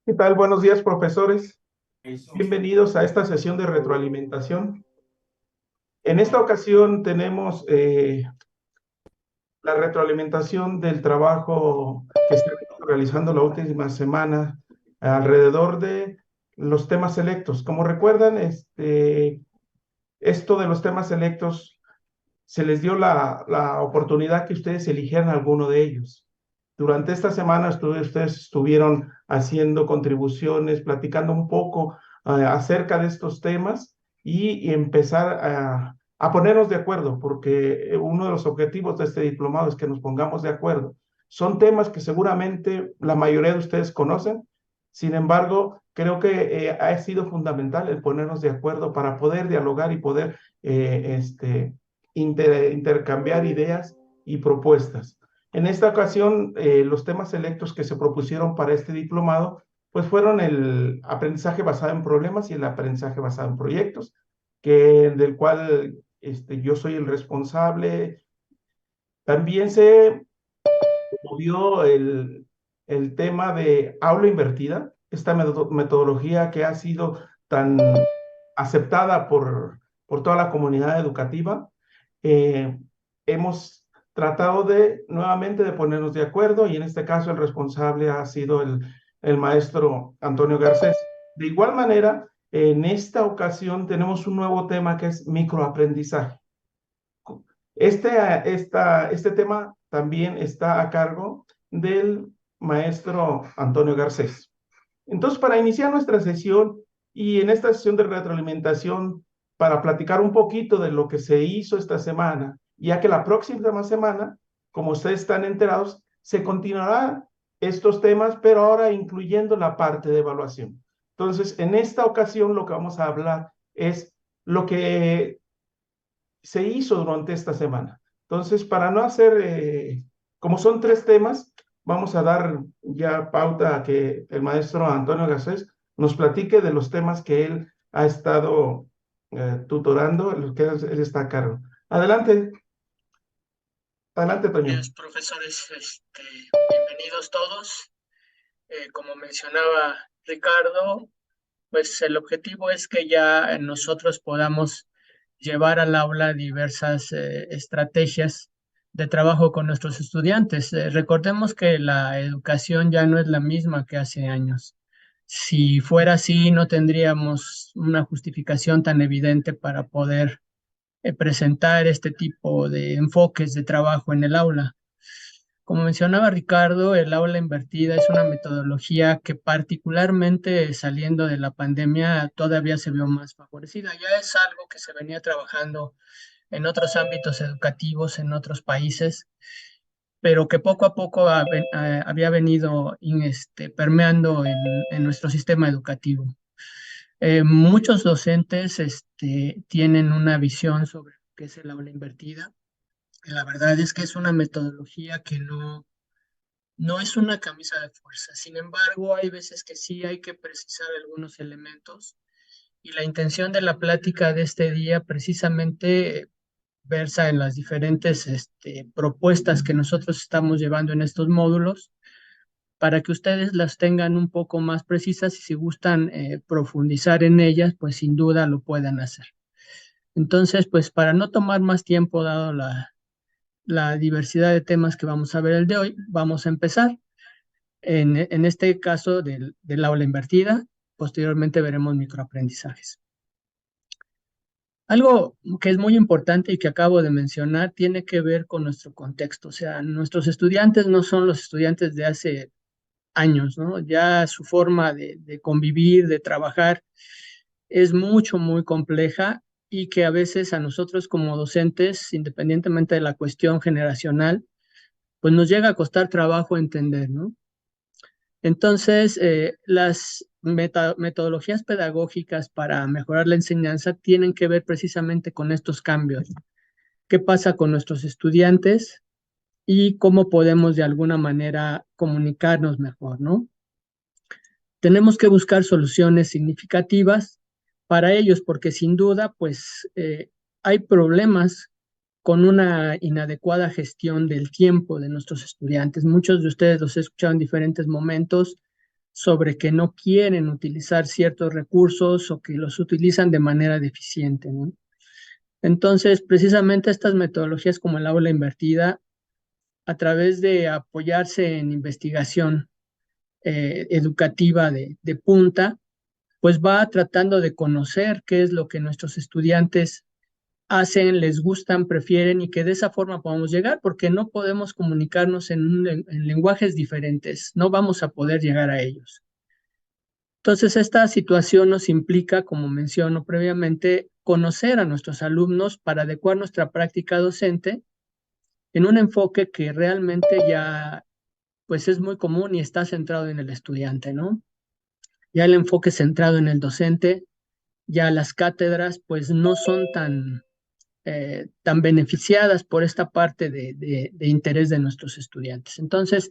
¿Qué tal? Buenos días, profesores. Bienvenidos a esta sesión de retroalimentación. En esta ocasión tenemos la retroalimentación del trabajo que se ha venido realizando la última semana alrededor de los temas selectos. Como recuerdan, esto de los temas selectos se les dio la oportunidad que ustedes eligieran alguno de ellos. Durante esta semana ustedes estuvieron haciendo contribuciones, platicando un poco acerca de estos temas y empezar a ponernos de acuerdo, porque uno de los objetivos de este diplomado es que nos pongamos de acuerdo. Son temas que seguramente la mayoría de ustedes conocen, sin embargo, creo que ha sido fundamental el ponernos de acuerdo para poder dialogar y poder intercambiar ideas y propuestas. En esta ocasión, los temas selectos que se propusieron para este diplomado, pues fueron el aprendizaje basado en problemas y el aprendizaje basado en proyectos, del cual yo soy el responsable. También se movió el tema de aula invertida, esta metodología que ha sido tan aceptada por toda la comunidad educativa. Eh, Hemos tratado nuevamente de ponernos de acuerdo y en este caso el responsable ha sido el maestro Antonio Garcés. De igual manera, en esta ocasión tenemos un nuevo tema que es microaprendizaje. Este tema también está a cargo del maestro Antonio Garcés. Entonces, para iniciar nuestra sesión y en esta sesión de retroalimentación, para platicar un poquito de lo que se hizo esta semana, ya que la próxima semana, como ustedes están enterados, se continuarán estos temas, pero ahora incluyendo la parte de evaluación. Entonces, en esta ocasión lo que vamos a hablar es lo que se hizo durante esta semana. Entonces, para no hacer, como son tres temas, vamos a dar ya pauta a que el maestro Antonio Garcés nos platique de los temas que él ha estado tutorando, en los que él está a cargo. Adelante, adelante, Toño. Días, profesores, bienvenidos todos. Como mencionaba Ricardo, pues el objetivo es que ya nosotros podamos llevar al aula diversas estrategias de trabajo con nuestros estudiantes. Recordemos que la educación ya no es la misma que hace años. Si fuera así, no tendríamos una justificación tan evidente para poder presentar este tipo de enfoques de trabajo en el aula. Como mencionaba Ricardo, el aula invertida es una metodología que particularmente saliendo de la pandemia todavía se vio más favorecida. Ya es algo que se venía trabajando en otros ámbitos educativos, en otros países, pero que poco a poco había venido permeando en nuestro sistema educativo. Muchos docentes tienen una visión sobre qué es el aula invertida. La verdad es que es una metodología que no es una camisa de fuerza. Sin embargo, hay veces que sí hay que precisar algunos elementos y la intención de la plática de este día precisamente versa en las diferentes propuestas que nosotros estamos llevando en estos módulos para que ustedes las tengan un poco más precisas y si gustan profundizar en ellas, pues sin duda lo puedan hacer. Entonces, pues para no tomar más tiempo, dado la diversidad de temas que vamos a ver el de hoy, vamos a empezar. En este caso del aula invertida, posteriormente veremos microaprendizajes. Algo que es muy importante y que acabo de mencionar tiene que ver con nuestro contexto. O sea, nuestros estudiantes no son los estudiantes de hace años, ¿no? Ya su forma de convivir, de trabajar, es mucho, muy compleja y que a veces a nosotros como docentes, independientemente de la cuestión generacional, pues nos llega a costar trabajo entender, ¿no? Entonces, las metodologías pedagógicas para mejorar la enseñanza tienen que ver precisamente con estos cambios. ¿Qué pasa con nuestros estudiantes y cómo podemos de alguna manera comunicarnos mejor, ¿no? Tenemos que buscar soluciones significativas para ellos, porque sin duda, pues hay problemas con una inadecuada gestión del tiempo de nuestros estudiantes. Muchos de ustedes los he escuchado en diferentes momentos sobre que no quieren utilizar ciertos recursos o que los utilizan de manera deficiente, ¿no? Entonces, precisamente estas metodologías como el aula invertida, a través de apoyarse en investigación educativa de punta, pues va tratando de conocer qué es lo que nuestros estudiantes hacen, les gustan, prefieren y que de esa forma podamos llegar, porque no podemos comunicarnos en lenguajes diferentes, no vamos a poder llegar a ellos. Entonces, esta situación nos implica, como menciono previamente, conocer a nuestros alumnos para adecuar nuestra práctica docente en un enfoque que realmente ya pues es muy común y está centrado en el estudiante, ¿no? Ya el enfoque centrado en el docente, ya las cátedras pues no son tan beneficiadas por esta parte de interés de nuestros estudiantes. Entonces,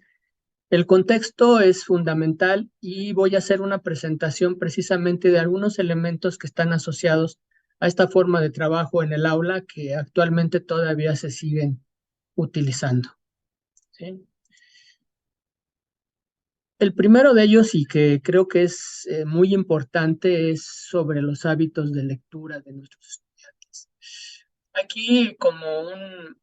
el contexto es fundamental y voy a hacer una presentación precisamente de algunos elementos que están asociados a esta forma de trabajo en el aula que actualmente todavía se siguen utilizando. ¿Sí? El primero de ellos, y que creo que es muy importante, es sobre los hábitos de lectura de nuestros estudiantes. Aquí, como un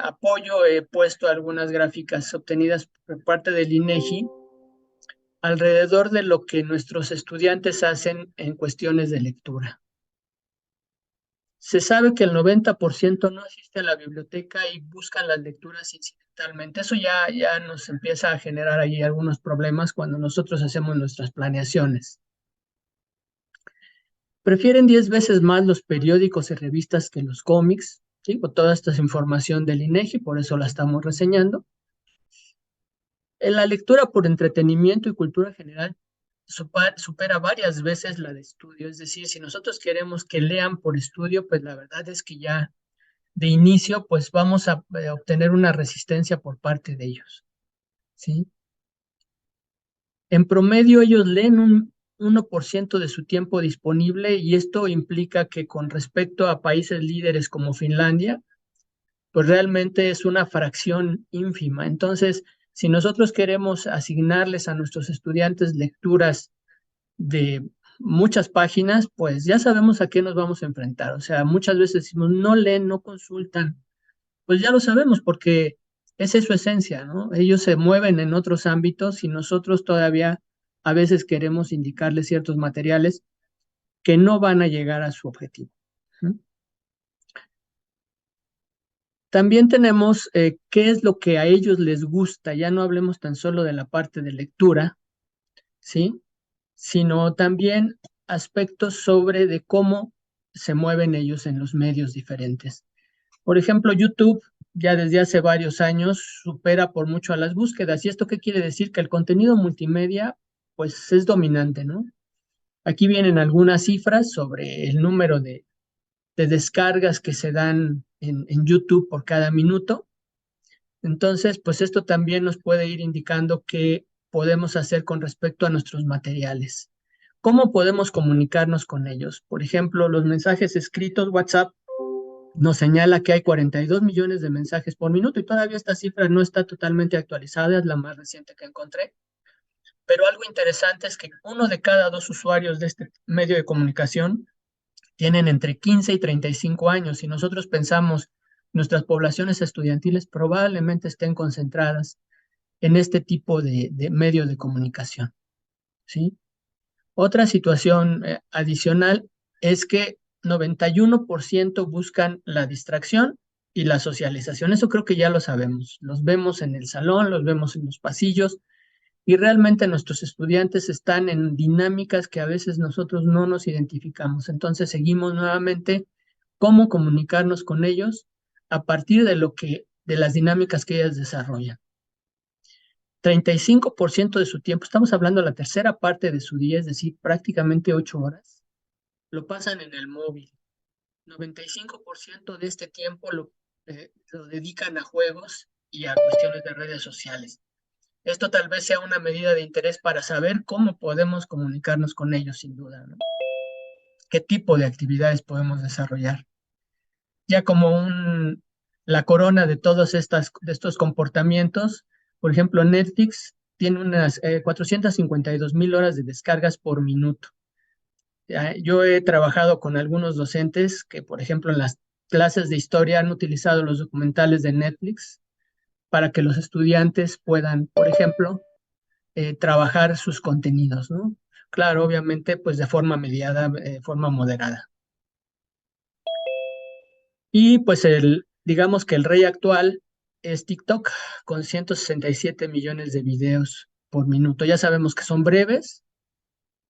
apoyo, he puesto algunas gráficas obtenidas por parte del INEGI alrededor de lo que nuestros estudiantes hacen en cuestiones de lectura. Se sabe que el 90% no asiste a la biblioteca y buscan las lecturas incidentalmente. Eso ya nos empieza a generar ahí algunos problemas cuando nosotros hacemos nuestras planeaciones. Prefieren 10 veces más los periódicos y revistas que los cómics, ¿sí? Con toda esta es información del INEGI, por eso la estamos reseñando. En la lectura por entretenimiento y cultura general supera varias veces la de estudio. Es decir, si nosotros queremos que lean por estudio, pues la verdad es que ya de inicio, pues vamos a obtener una resistencia por parte de ellos, ¿sí? En promedio, ellos leen un 1% de su tiempo disponible y esto implica que con respecto a países líderes como Finlandia, pues realmente es una fracción ínfima. Entonces, si nosotros queremos asignarles a nuestros estudiantes lecturas de muchas páginas, pues ya sabemos a qué nos vamos a enfrentar. O sea, muchas veces decimos, no leen, no consultan, pues ya lo sabemos porque esa es su esencia, ¿no? Ellos se mueven en otros ámbitos y nosotros todavía a veces queremos indicarles ciertos materiales que no van a llegar a su objetivo. ¿Sí? También tenemos qué es lo que a ellos les gusta, ya no hablemos tan solo de la parte de lectura, ¿sí? Sino también aspectos sobre de cómo se mueven ellos en los medios diferentes. Por ejemplo, YouTube ya desde hace varios años supera por mucho a las búsquedas. ¿Y esto qué quiere decir? Que el contenido multimedia pues es dominante, ¿no? Aquí vienen algunas cifras sobre el número de descargas que se dan en YouTube por cada minuto. Entonces, pues esto también nos puede ir indicando qué podemos hacer con respecto a nuestros materiales. ¿Cómo podemos comunicarnos con ellos? Por ejemplo, los mensajes escritos, WhatsApp nos señala que hay 42 millones de mensajes por minuto y todavía esta cifra no está totalmente actualizada, es la más reciente que encontré. Pero algo interesante es que uno de cada dos usuarios de este medio de comunicación tienen entre 15 y 35 años y nosotros pensamos nuestras poblaciones estudiantiles probablemente estén concentradas en este tipo de medio de comunicación, ¿sí? Otra situación adicional es que 91% buscan la distracción y la socialización. Eso creo que ya lo sabemos. Los vemos en el salón, los vemos en los pasillos y realmente nuestros estudiantes están en dinámicas que a veces nosotros no nos identificamos. Entonces seguimos nuevamente cómo comunicarnos con ellos a partir de las dinámicas que ellas desarrollan. 35% de su tiempo, estamos hablando de la tercera parte de su día, es decir, prácticamente 8 horas, lo pasan en el móvil. 95% de este tiempo lo dedican a juegos y a cuestiones de redes sociales. Esto tal vez sea una medida de interés para saber cómo podemos comunicarnos con ellos, sin duda, ¿no? ¿Qué tipo de actividades podemos desarrollar? Ya como la corona de todos de estos comportamientos, por ejemplo, Netflix tiene unas 452,000 horas de descargas por minuto. Yo he trabajado con algunos docentes que, por ejemplo, en las clases de historia han utilizado los documentales de Netflix para que los estudiantes puedan, por ejemplo, trabajar sus contenidos, ¿no? Claro, obviamente, pues de forma mediada, forma moderada. Y pues digamos que el rey actual es TikTok, con 167 millones de videos por minuto. Ya sabemos que son breves.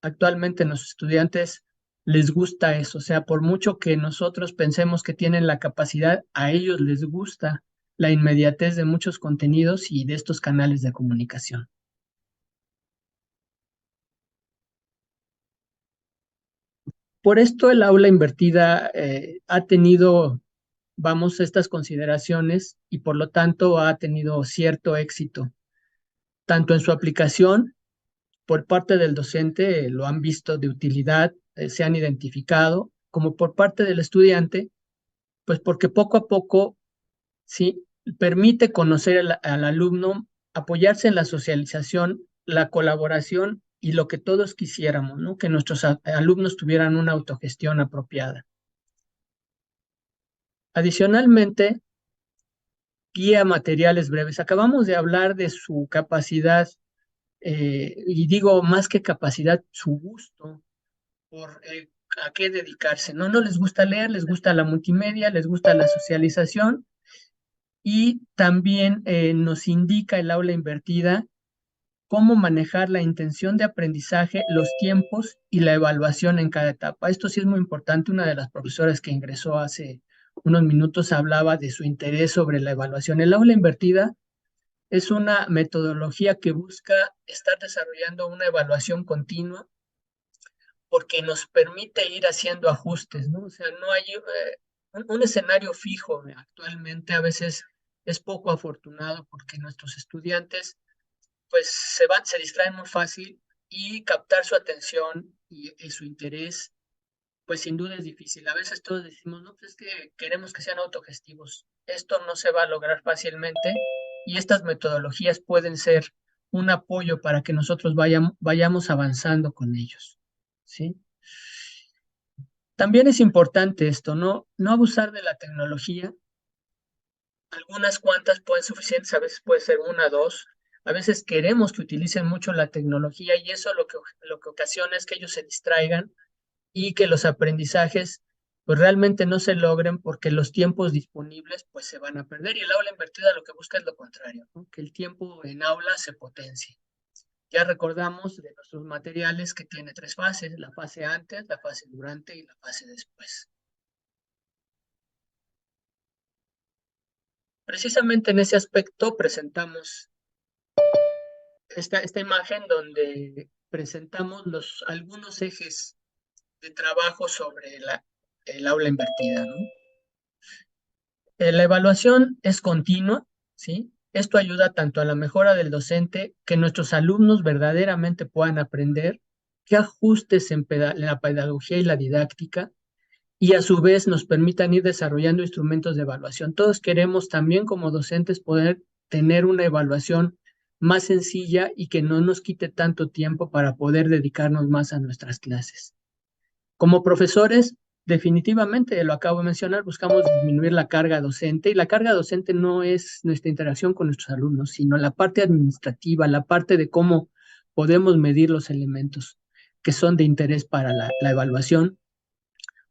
Actualmente a los estudiantes les gusta eso, o sea, por mucho que nosotros pensemos que tienen la capacidad, a ellos les gusta la inmediatez de muchos contenidos y de estos canales de comunicación. Por esto el aula invertida ha tenido, vamos, estas consideraciones y por lo tanto ha tenido cierto éxito, tanto en su aplicación por parte del docente, lo han visto de utilidad, se han identificado, como por parte del estudiante, pues porque poco a poco, sí, permite conocer al alumno, apoyarse en la socialización, la colaboración y lo que todos quisiéramos, ¿no? Que nuestros alumnos tuvieran una autogestión apropiada. Adicionalmente, guía materiales breves. Acabamos de hablar de su capacidad, y digo más que capacidad, su gusto por a qué dedicarse, ¿no? No les gusta leer, les gusta la multimedia, les gusta la socialización y también nos indica el aula invertida cómo manejar la intención de aprendizaje, los tiempos y la evaluación en cada etapa. Esto sí es muy importante. Una de las profesoras que ingresó hace unos minutos hablaba de su interés sobre la evaluación. El aula invertida es una metodología que busca estar desarrollando una evaluación continua porque nos permite ir haciendo ajustes, ¿no? O sea, no hay un escenario fijo actualmente, a veces es poco afortunado porque nuestros estudiantes pues se distraen muy fácil y captar su atención y su interés, pues sin duda es difícil. A veces todos decimos, no, pues es que queremos que sean autogestivos. Esto no se va a lograr fácilmente y estas metodologías pueden ser un apoyo para que nosotros vayamos avanzando con ellos, ¿sí? También es importante esto, ¿no? No abusar de la tecnología. Algunas cuantas pueden ser suficientes, a veces puede ser una, dos. A veces queremos que utilicen mucho la tecnología y eso lo que ocasiona es que ellos se distraigan y que los aprendizajes pues realmente no se logren porque los tiempos disponibles pues se van a perder y el aula invertida lo que busca es lo contrario, ¿no? Que el tiempo en aula se potencie. Ya recordamos de nuestros materiales que tiene tres fases, la fase antes, la fase durante y la fase después. Precisamente en ese aspecto presentamos esta imagen donde presentamos algunos ejes de trabajo sobre el aula invertida, ¿no? La evaluación es continua, ¿sí? Esto ayuda tanto a la mejora del docente, que nuestros alumnos verdaderamente puedan aprender, que ajustes en la pedagogía y la didáctica, y a su vez nos permitan ir desarrollando instrumentos de evaluación. Todos queremos también como docentes poder tener una evaluación más sencilla y que no nos quite tanto tiempo para poder dedicarnos más a nuestras clases. Como profesores, definitivamente, lo acabo de mencionar, buscamos disminuir la carga docente y la carga docente no es nuestra interacción con nuestros alumnos, sino la parte administrativa, la parte de cómo podemos medir los elementos que son de interés para la evaluación.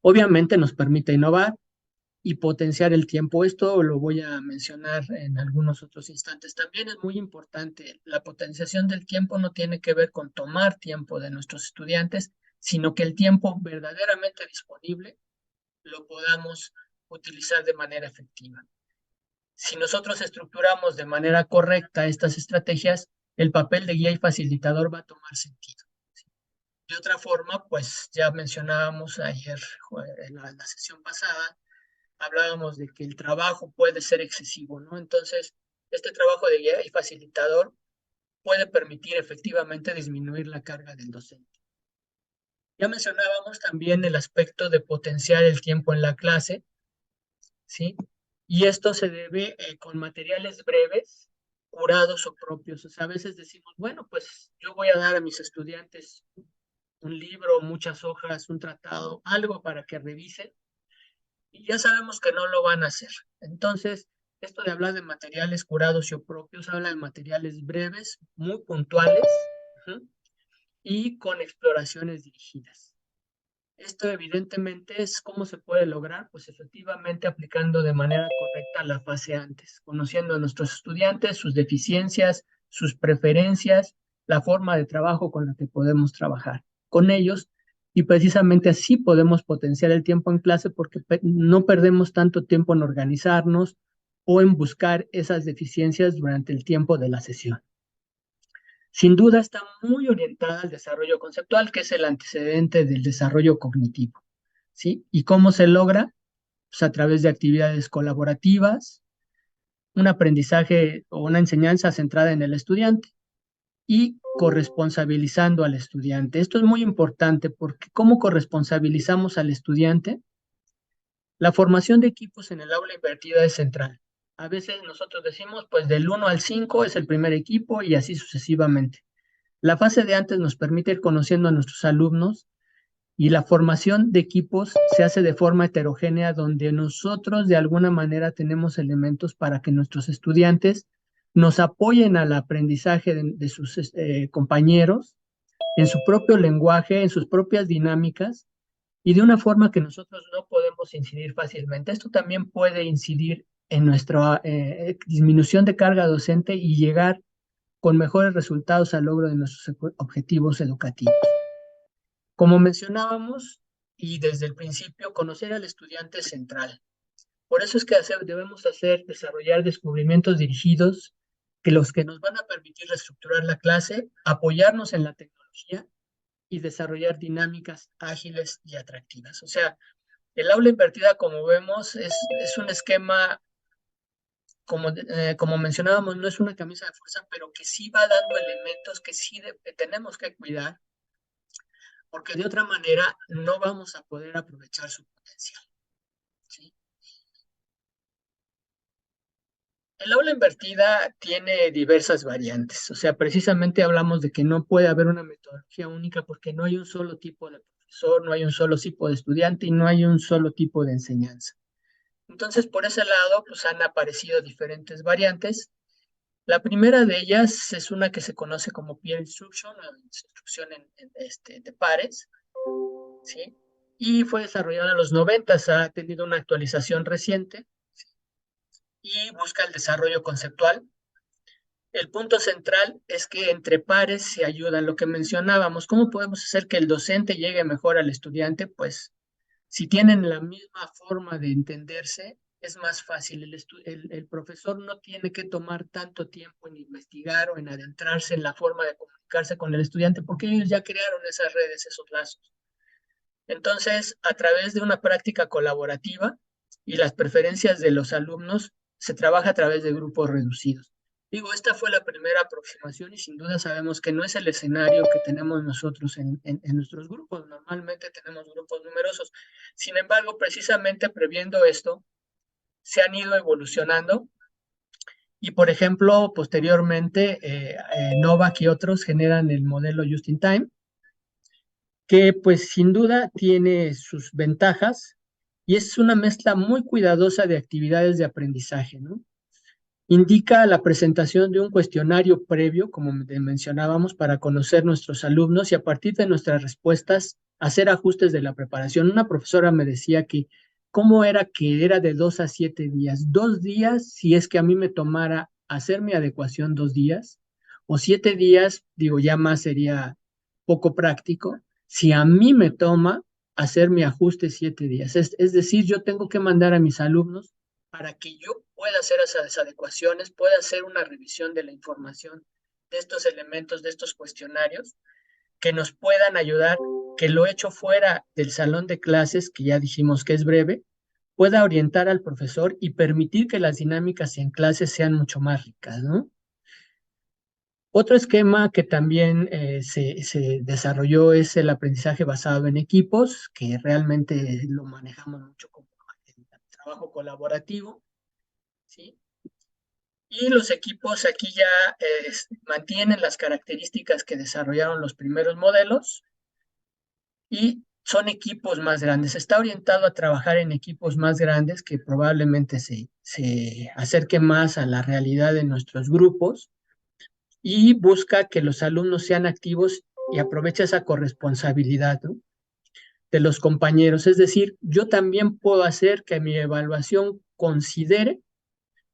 Obviamente nos permite innovar y potenciar el tiempo. Esto lo voy a mencionar en algunos otros instantes. También es muy importante, la potenciación del tiempo no tiene que ver con tomar tiempo de nuestros estudiantes, sino que el tiempo verdaderamente disponible lo podamos utilizar de manera efectiva. Si nosotros estructuramos de manera correcta estas estrategias, el papel de guía y facilitador va a tomar sentido. De otra forma, pues ya mencionábamos ayer en la sesión pasada, hablábamos de que el trabajo puede ser excesivo, ¿no? Entonces, este trabajo de guía y facilitador puede permitir efectivamente disminuir la carga del docente. Ya mencionábamos también el aspecto de potenciar el tiempo en la clase, ¿sí? Y esto se debe con materiales breves curados o propios. O sea, a veces decimos, bueno, pues yo voy a dar a mis estudiantes un libro, muchas hojas, un tratado, algo para que revisen, y ya sabemos que no lo van a hacer. Entonces, esto de hablar de materiales curados y o propios, habla de materiales breves, muy puntuales, ¿uh? Y con exploraciones dirigidas. Esto evidentemente es cómo se puede lograr, pues efectivamente aplicando de manera correcta la fase antes, conociendo a nuestros estudiantes, sus deficiencias, sus preferencias, la forma de trabajo con la que podemos trabajar con ellos, y precisamente así podemos potenciar el tiempo en clase porque no perdemos tanto tiempo en organizarnos o en buscar esas deficiencias durante el tiempo de la sesión. Sin duda está muy orientada al desarrollo conceptual, que es el antecedente del desarrollo cognitivo, ¿sí? ¿Y cómo se logra? Pues a través de actividades colaborativas, un aprendizaje o una enseñanza centrada en el estudiante y corresponsabilizando al estudiante. Esto es muy importante porque ¿cómo corresponsabilizamos al estudiante? La formación de equipos en el aula invertida es central. A veces nosotros decimos, pues del 1 al 5 es el primer equipo y así sucesivamente. La fase de antes nos permite ir conociendo a nuestros alumnos y la formación de equipos se hace de forma heterogénea donde nosotros de alguna manera tenemos elementos para que nuestros estudiantes nos apoyen al aprendizaje de sus compañeros en su propio lenguaje, en sus propias dinámicas y de una forma que nosotros no podemos incidir fácilmente. Esto también puede incidir en nuestra disminución de carga docente y llegar con mejores resultados al logro de nuestros objetivos educativos. Como mencionábamos, y desde el principio, conocer al estudiante es central. Por eso es que debemos desarrollar descubrimientos dirigidos que los que nos van a permitir reestructurar la clase, apoyarnos en la tecnología y desarrollar dinámicas ágiles y atractivas. O sea, el aula invertida, como vemos, es un esquema, como mencionábamos, no es una camisa de fuerza, pero que sí va dando elementos que sí tenemos que cuidar porque de otra manera no vamos a poder aprovechar su potencial, ¿sí? El aula invertida tiene diversas variantes, o sea, precisamente hablamos de que no puede haber una metodología única porque no hay un solo tipo de profesor, no hay un solo tipo de estudiante y no hay un solo tipo de enseñanza. Entonces, por ese lado, pues han aparecido diferentes variantes. La primera de ellas es una que se conoce como peer instruction, o instrucción de pares, ¿sí? Y fue desarrollada en los 90, ha tenido una actualización reciente y busca el desarrollo conceptual. El punto central es que entre pares se ayudan, lo que mencionábamos, ¿cómo podemos hacer que el docente llegue mejor al estudiante? Pues si tienen la misma forma de entenderse, es más fácil. El profesor no tiene que tomar tanto tiempo en investigar o en adentrarse en la forma de comunicarse con el estudiante, porque ellos ya crearon esas redes, esos lazos. Entonces, a través de una práctica colaborativa y las preferencias de los alumnos, se trabaja a través de grupos reducidos. Digo, esta fue la primera aproximación y sin duda sabemos que no es el escenario que tenemos nosotros en nuestros grupos. Normalmente tenemos grupos numerosos. Sin embargo, precisamente previendo esto, se han ido evolucionando y, por ejemplo, posteriormente, Novak y otros generan el modelo Just in Time, que pues sin duda tiene sus ventajas y es una mezcla muy cuidadosa de actividades de aprendizaje, ¿no? Indica la presentación de un cuestionario previo, como mencionábamos, para conocer nuestros alumnos y a partir de nuestras respuestas hacer ajustes de la preparación. Una profesora me decía que cómo era que era de 2 a 7 días. 2 días si es que a mí me tomara hacer mi adecuación 2 días o 7 días, digo, ya más sería poco práctico. Si a mí me toma hacer mi ajuste 7 días, es decir, yo tengo que mandar a mis alumnos para que yo pueda hacer esas adecuaciones, pueda hacer una revisión de la información de estos elementos, de estos cuestionarios, que nos puedan ayudar, que lo hecho fuera del salón de clases, que ya dijimos que es breve, pueda orientar al profesor y permitir que las dinámicas en clase sean mucho más ricas, ¿no? Otro esquema que también se desarrolló es el aprendizaje basado en equipos, que realmente lo manejamos mucho como el trabajo colaborativo, ¿sí? Y los equipos aquí ya mantienen las características que desarrollaron los primeros modelos y son equipos más grandes. Está orientado a trabajar en equipos más grandes que probablemente se acerquen más a la realidad de nuestros grupos y busca que los alumnos sean activos y aprovecha esa corresponsabilidad, ¿no?, de los compañeros. Es decir, yo también puedo hacer que mi evaluación considere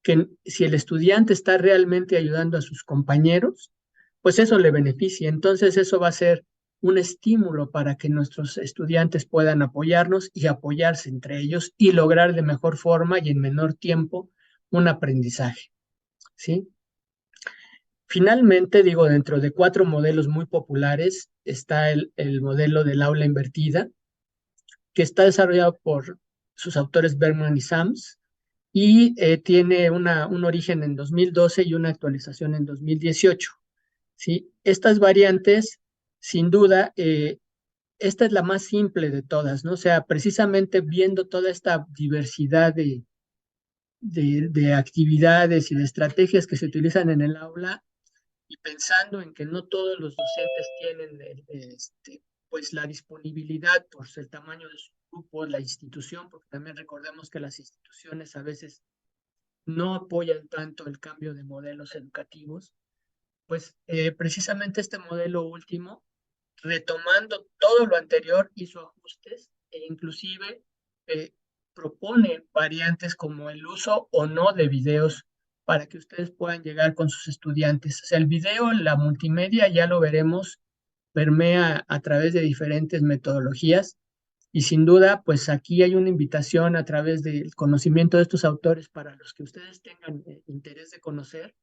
que si el estudiante está realmente ayudando a sus compañeros, pues eso le beneficia. Entonces eso va a ser un estímulo para que nuestros estudiantes puedan apoyarnos y apoyarse entre ellos y lograr de mejor forma y en menor tiempo un aprendizaje, ¿sí? Finalmente, digo, dentro de 4 modelos muy populares está el modelo del aula invertida, que está desarrollado por sus autores Bergman y Sams, y tiene un origen en 2012 y una actualización en 2018. ¿Sí? Estas variantes, sin duda, esta es la más simple de todas, ¿no? O sea, precisamente viendo toda esta diversidad de actividades y de estrategias que se utilizan en el aula y pensando en que no todos los docentes tienen pues la disponibilidad por el tamaño de su grupo, la institución, porque también recordemos que las instituciones a veces no apoyan tanto el cambio de modelos educativos, pues precisamente este modelo último, retomando todo lo anterior, hizo ajustes e inclusive eh, propone variantes como el uso o no de videos para que ustedes puedan llegar con sus estudiantes. O sea, el video, la multimedia, ya lo veremos, permea a través de diferentes metodologías y sin duda, pues aquí hay una invitación a través del conocimiento de estos autores para los que ustedes tengan interés de conocer,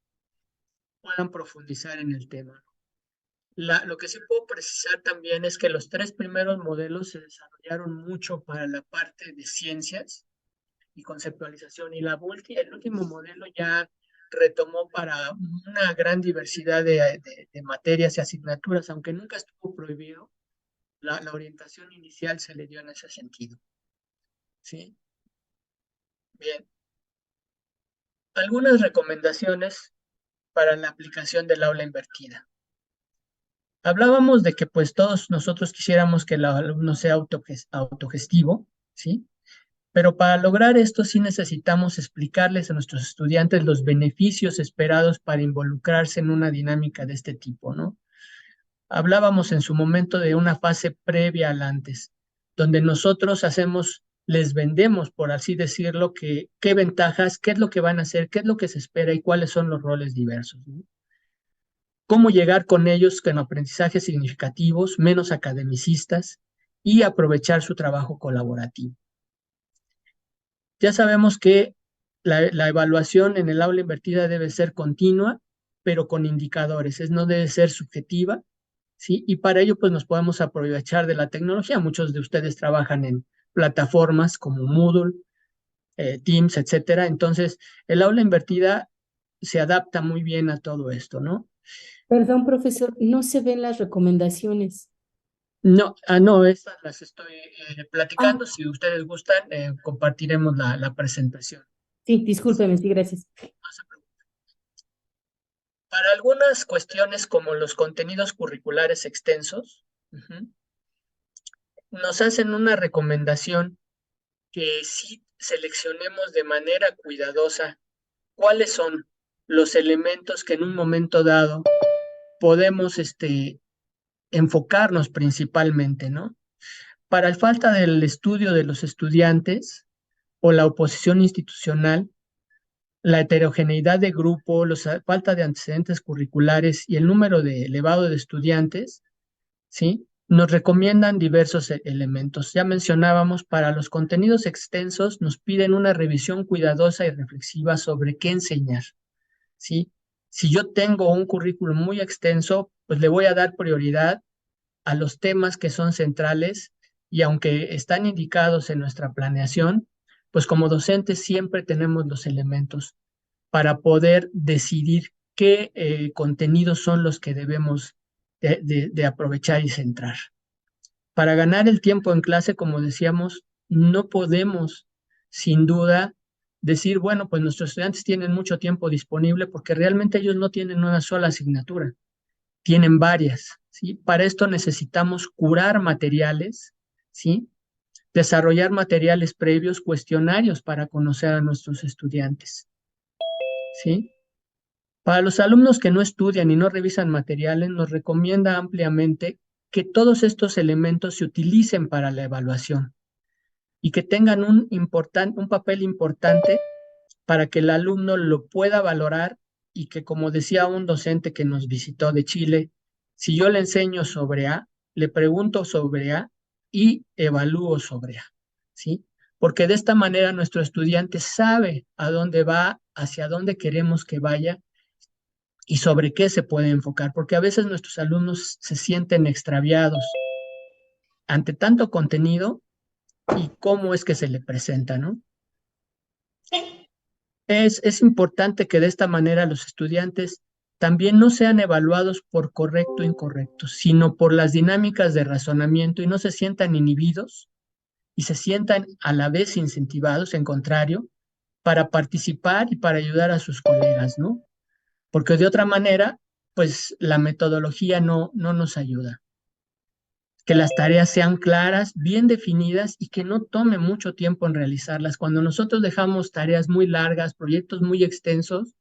puedan profundizar en el tema. Lo que sí puedo precisar también es que los 3 primeros modelos se desarrollaron mucho para la parte de ciencias y conceptualización y el último modelo ya retomó para una gran diversidad de materias y asignaturas, aunque nunca estuvo prohibido, la orientación inicial se le dio en ese sentido. ¿Sí? Bien. Algunas recomendaciones para la aplicación del aula invertida. Hablábamos de que pues todos nosotros quisiéramos que el alumno sea autogestivo, ¿sí? Pero para lograr esto sí necesitamos explicarles a nuestros estudiantes los beneficios esperados para involucrarse en una dinámica de este tipo, ¿no? Hablábamos en su momento de una fase previa al antes, donde nosotros les vendemos, por así decirlo, qué ventajas, qué es lo que van a hacer, qué es lo que se espera y cuáles son los roles diversos, ¿no? Cómo llegar con ellos con aprendizajes significativos, menos academicistas y aprovechar su trabajo colaborativo. Ya sabemos que la evaluación en el aula invertida debe ser continua, pero con indicadores, no debe ser subjetiva, ¿sí? Y para ello, pues nos podemos aprovechar de la tecnología. Muchos de ustedes trabajan en plataformas como Moodle, Teams, etcétera. Entonces, el aula invertida se adapta muy bien a todo esto, ¿no? Perdón, profesor, no se ven las recomendaciones. No, no, estas las estoy Ah, platicando. Si ustedes gustan, compartiremos la presentación. sí, discúlpeme, sí, gracias. No se preocupen. Para algunas cuestiones como los contenidos curriculares extensos, nos hacen una recomendación que sí seleccionemos de manera cuidadosa cuáles son los elementos que en un momento dado podemos enfocarnos principalmente, ¿no? Para el falta del estudio de los estudiantes o la oposición institucional, la heterogeneidad de grupo, la falta de antecedentes curriculares y el número elevado de estudiantes, ¿sí? Nos recomiendan diversos elementos. Ya mencionábamos, para los contenidos extensos nos piden una revisión cuidadosa y reflexiva sobre qué enseñar, ¿sí? Si yo tengo un currículum muy extenso, pues le voy a dar prioridad a los temas que son centrales y aunque están indicados en nuestra planeación, pues como docentes siempre tenemos los elementos para poder decidir qué contenidos son los que debemos de aprovechar y centrar. Para ganar el tiempo en clase, como decíamos, no podemos, sin duda, decir, bueno, pues nuestros estudiantes tienen mucho tiempo disponible porque realmente ellos no tienen una sola asignatura, tienen varias, ¿sí? Para esto necesitamos curar materiales, ¿sí? Desarrollar materiales previos, cuestionarios para conocer a nuestros estudiantes, ¿sí? Para los alumnos que no estudian y no revisan materiales, nos recomienda ampliamente que todos estos elementos se utilicen para la evaluación y que tengan un papel importante para que el alumno lo pueda valorar y que, como decía un docente que nos visitó de Chile, si yo le enseño sobre A, le pregunto sobre A y evalúo sobre A, ¿sí? Porque de esta manera nuestro estudiante sabe a dónde va, hacia dónde queremos que vaya y sobre qué se puede enfocar, porque a veces nuestros alumnos se sienten extraviados ante tanto contenido y cómo es que se le presenta, ¿no? Es importante que de esta manera los estudiantes también no sean evaluados por correcto o incorrecto, sino por las dinámicas de razonamiento y no se sientan inhibidos y se sientan a la vez incentivados, en contrario, para participar y para ayudar a sus colegas, ¿no? Porque de otra manera, pues la metodología no nos ayuda. Que las tareas sean claras, bien definidas y que no tome mucho tiempo en realizarlas. Cuando nosotros dejamos tareas muy largas, proyectos muy extensos,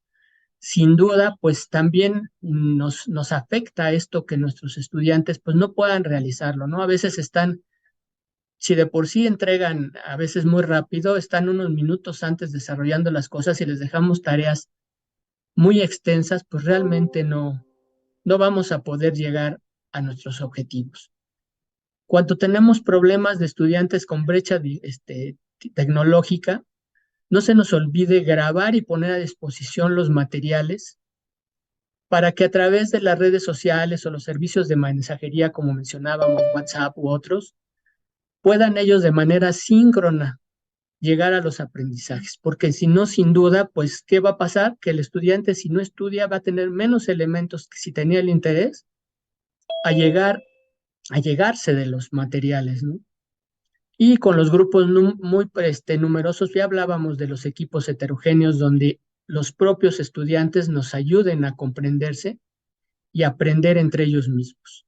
sin duda, pues también nos afecta esto que nuestros estudiantes pues no puedan realizarlo, ¿no? A veces están, si de por sí entregan a veces muy rápido, están unos minutos antes desarrollando las cosas y les dejamos tareas muy extensas, pues realmente no vamos a poder llegar a nuestros objetivos. Cuando tenemos problemas de estudiantes con brecha tecnológica, no se nos olvide grabar y poner a disposición los materiales para que a través de las redes sociales o los servicios de mensajería, como mencionábamos, WhatsApp u otros, puedan ellos de manera síncrona llegar a los aprendizajes, porque si no, sin duda, pues, ¿qué va a pasar? Que el estudiante, si no estudia, va a tener menos elementos que si tenía el interés a llegarse de los materiales, ¿no? Y con los grupos muy numerosos, ya hablábamos de los equipos heterogéneos donde los propios estudiantes nos ayuden a comprenderse y aprender entre ellos mismos.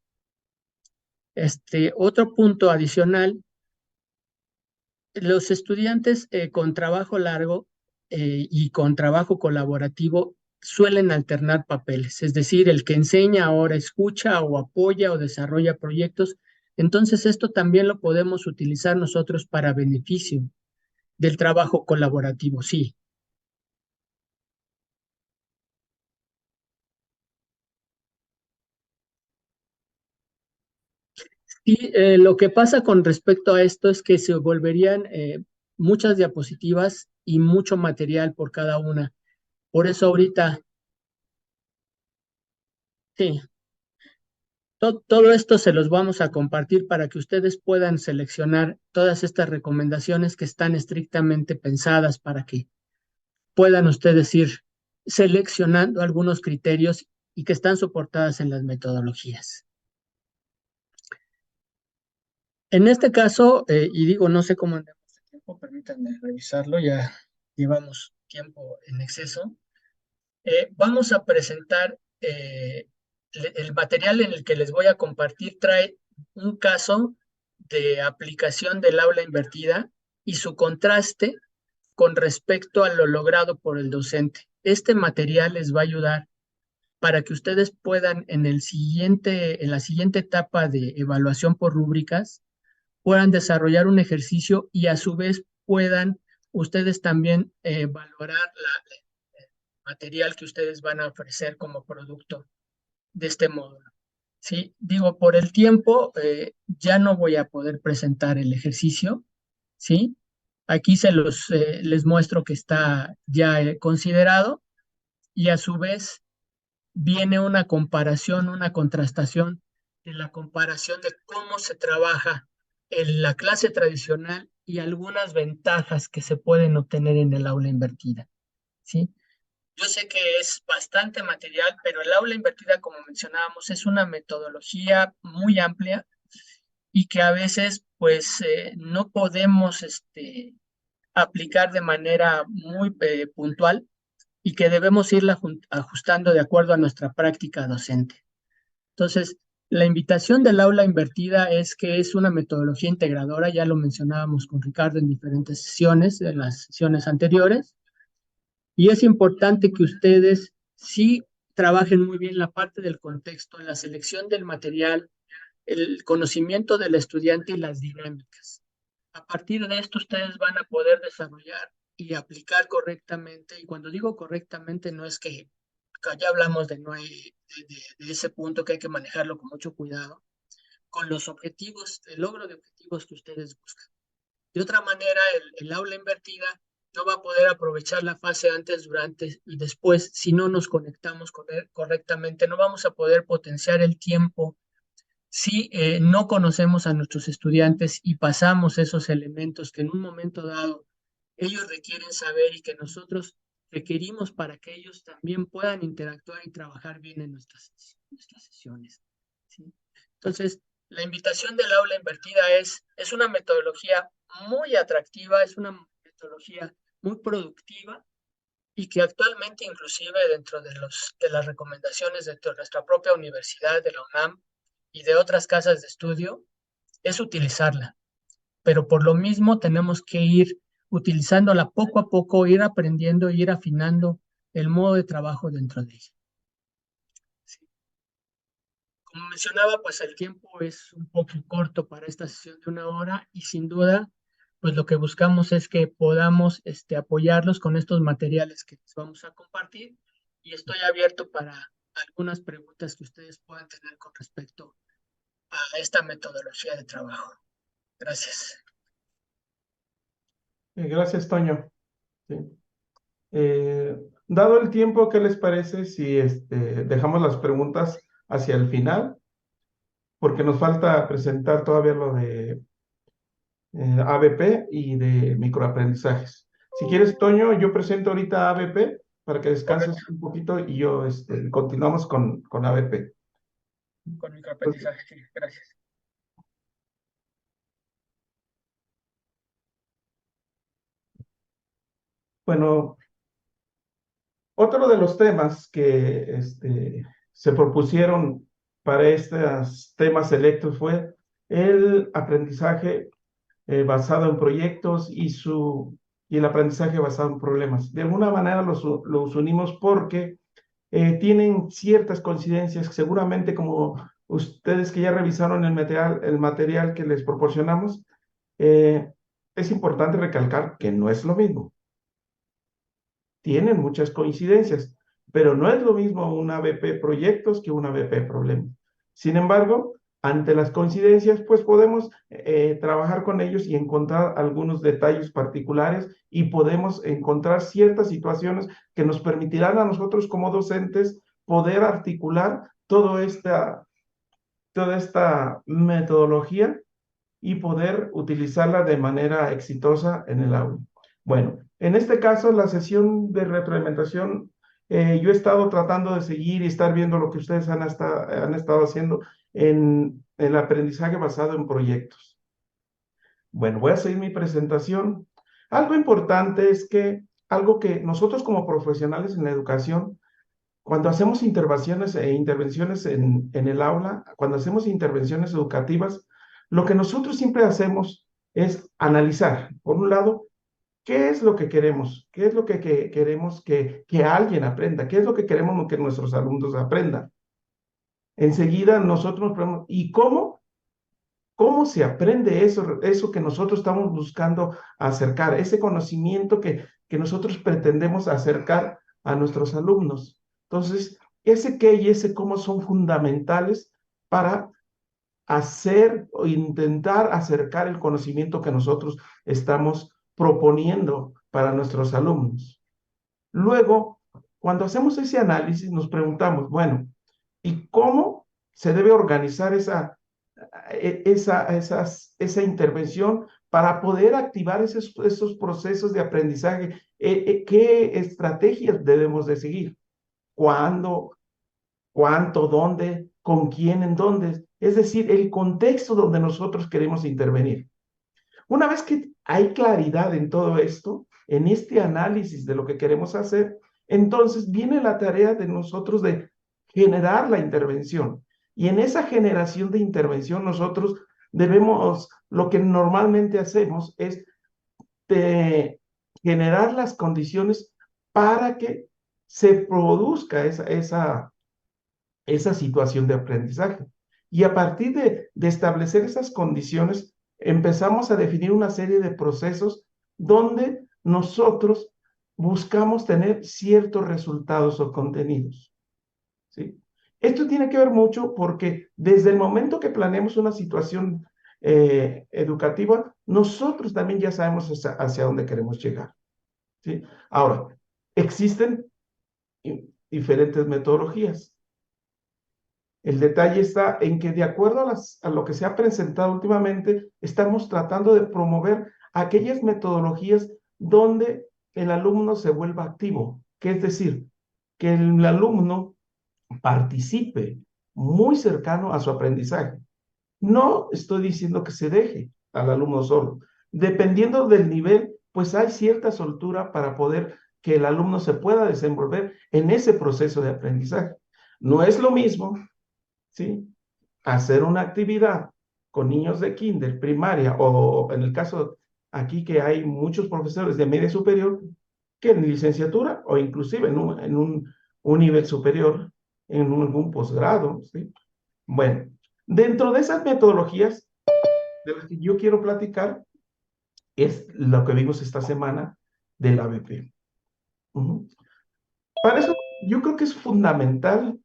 Otro punto adicional, los estudiantes con trabajo largo y con trabajo colaborativo suelen alternar papeles, es decir, el que enseña ahora escucha o apoya o desarrolla proyectos. Entonces, esto también lo podemos utilizar nosotros para beneficio del trabajo colaborativo, sí. Y lo que pasa con respecto a esto es que se volverían muchas diapositivas y mucho material por cada una. Por eso ahorita, sí, todo esto se los vamos a compartir para que ustedes puedan seleccionar todas estas recomendaciones que están estrictamente pensadas para que puedan ustedes ir seleccionando algunos criterios y que están soportadas en las metodologías. En este caso, y digo, no sé cómo andamos de tiempo, permítanme revisarlo, ya llevamos tiempo en exceso. Vamos a presentar el material en el que les voy a compartir, trae un caso de aplicación del aula invertida y su contraste con respecto a lo logrado por el docente. Este material les va a ayudar para que ustedes puedan en la siguiente etapa de evaluación por rúbricas, puedan desarrollar un ejercicio y a su vez puedan ustedes también valorar el material que ustedes van a ofrecer como producto de este módulo. Sí, digo, por el tiempo ya no voy a poder presentar el ejercicio, ¿sí? Aquí les muestro que está ya considerado y a su vez viene una comparación, una contrastación de la comparación de cómo se trabaja en la clase tradicional y algunas ventajas que se pueden obtener en el aula invertida, ¿sí? Yo sé que es bastante material, pero el aula invertida, como mencionábamos, es una metodología muy amplia y que a veces, pues, no podemos aplicar de manera muy puntual y que debemos irla ajustando de acuerdo a nuestra práctica docente. Entonces, la invitación del aula invertida es que es una metodología integradora, ya lo mencionábamos con Ricardo en diferentes sesiones, en las sesiones anteriores, y es importante que ustedes sí trabajen muy bien la parte del contexto, la selección del material, el conocimiento del estudiante y las dinámicas. A partir de esto ustedes van a poder desarrollar y aplicar correctamente, y cuando digo correctamente no es que ya hablamos de, no hay, de ese punto que hay que manejarlo con mucho cuidado, con los objetivos, el logro de objetivos que ustedes buscan. De otra manera, el aula invertida no va a poder aprovechar la fase antes, durante y después si no nos conectamos con él correctamente. No vamos a poder potenciar el tiempo si no conocemos a nuestros estudiantes y pasamos esos elementos que en un momento dado ellos requieren saber y que nosotros requerimos para que ellos también puedan interactuar y trabajar bien en nuestras sesiones. ¿Sí? Entonces, la invitación del aula invertida es una metodología muy atractiva, es una metodología muy productiva y que actualmente inclusive dentro de las recomendaciones de nuestra propia universidad, de la UNAM y de otras casas de estudio, es utilizarla. Pero por lo mismo tenemos que ir utilizándola poco a poco, ir aprendiendo, ir afinando el modo de trabajo dentro de ella. Sí. Como mencionaba, pues el tiempo es un poco corto para esta sesión de 1 hora y sin duda, pues lo que buscamos es que podamos apoyarlos con estos materiales que les vamos a compartir y estoy abierto para algunas preguntas que ustedes puedan tener con respecto a esta metodología de trabajo. Gracias. Gracias, Toño. Sí. Dado el tiempo, ¿qué les parece si dejamos las preguntas hacia el final? Porque nos falta presentar todavía lo de ABP y de microaprendizajes. Si quieres, Toño, yo presento ahorita ABP para que descanses un poquito y yo continuamos con ABP. Con microaprendizaje, sí, gracias. Bueno, otro de los temas que se propusieron para estos temas selectos fue el aprendizaje basado en proyectos y el aprendizaje basado en problemas. De alguna manera los unimos porque tienen ciertas coincidencias, seguramente como ustedes que ya revisaron el material que les proporcionamos, es importante recalcar que no es lo mismo. Tienen muchas coincidencias, pero no es lo mismo un ABP proyectos que un ABP problemas. Sin embargo, ante las coincidencias, pues podemos trabajar con ellos y encontrar algunos detalles particulares y podemos encontrar ciertas situaciones que nos permitirán a nosotros como docentes poder articular toda esta metodología y poder utilizarla de manera exitosa en el aula. Bueno, en este caso, la sesión de retroalimentación, yo he estado tratando de seguir y estar viendo lo que ustedes han estado haciendo en el aprendizaje basado en proyectos. Bueno, voy a seguir mi presentación. Algo importante es que algo que nosotros como profesionales en la educación, cuando hacemos intervenciones en el aula, cuando hacemos intervenciones educativas, lo que nosotros siempre hacemos es analizar, por un lado, qué es lo que queremos, qué es lo que queremos que alguien aprenda, qué es lo que queremos que nuestros alumnos aprendan. Enseguida nosotros nos preguntamos, ¿y cómo se aprende eso que nosotros estamos buscando acercar, ese conocimiento que nosotros pretendemos acercar a nuestros alumnos? Entonces, ese qué y ese cómo son fundamentales para hacer o intentar acercar el conocimiento que nosotros estamos proponiendo para nuestros alumnos. Luego, cuando hacemos ese análisis, nos preguntamos, bueno, ¿y cómo se debe organizar esa intervención para poder activar esos procesos de aprendizaje? ¿Qué estrategias debemos de seguir? ¿Cuándo? ¿Cuánto? ¿Dónde? ¿Con quién? ¿En dónde? Es decir, el contexto donde nosotros queremos intervenir. Una vez que hay claridad en todo esto, en este análisis de lo que queremos hacer, entonces viene la tarea de nosotros de generar la intervención. Y en esa generación de intervención nosotros debemos, lo que normalmente hacemos es generar las condiciones para que se produzca esa situación de aprendizaje. Y a partir de establecer esas condiciones, empezamos a definir una serie de procesos donde nosotros buscamos tener ciertos resultados o contenidos, ¿sí? Esto tiene que ver mucho porque desde el momento que planeamos una situación educativa, nosotros también ya sabemos hacia dónde queremos llegar, ¿sí? Ahora, existen diferentes metodologías. El detalle está en que de acuerdo a lo que se ha presentado últimamente, estamos tratando de promover aquellas metodologías donde el alumno se vuelva activo, que es decir, que el alumno participe muy cercano a su aprendizaje. No estoy diciendo que se deje al alumno solo. Dependiendo del nivel, pues hay cierta soltura para poder que el alumno se pueda desenvolver en ese proceso de aprendizaje. No es lo mismo, ¿sí?, hacer una actividad con niños de kinder, primaria, o en el caso aquí que hay muchos profesores de media superior, que en licenciatura o inclusive un nivel superior, en algún posgrado, ¿sí? Bueno, dentro de esas metodologías de las que yo quiero platicar es lo que vimos esta semana del ABP. Para eso yo creo que es fundamental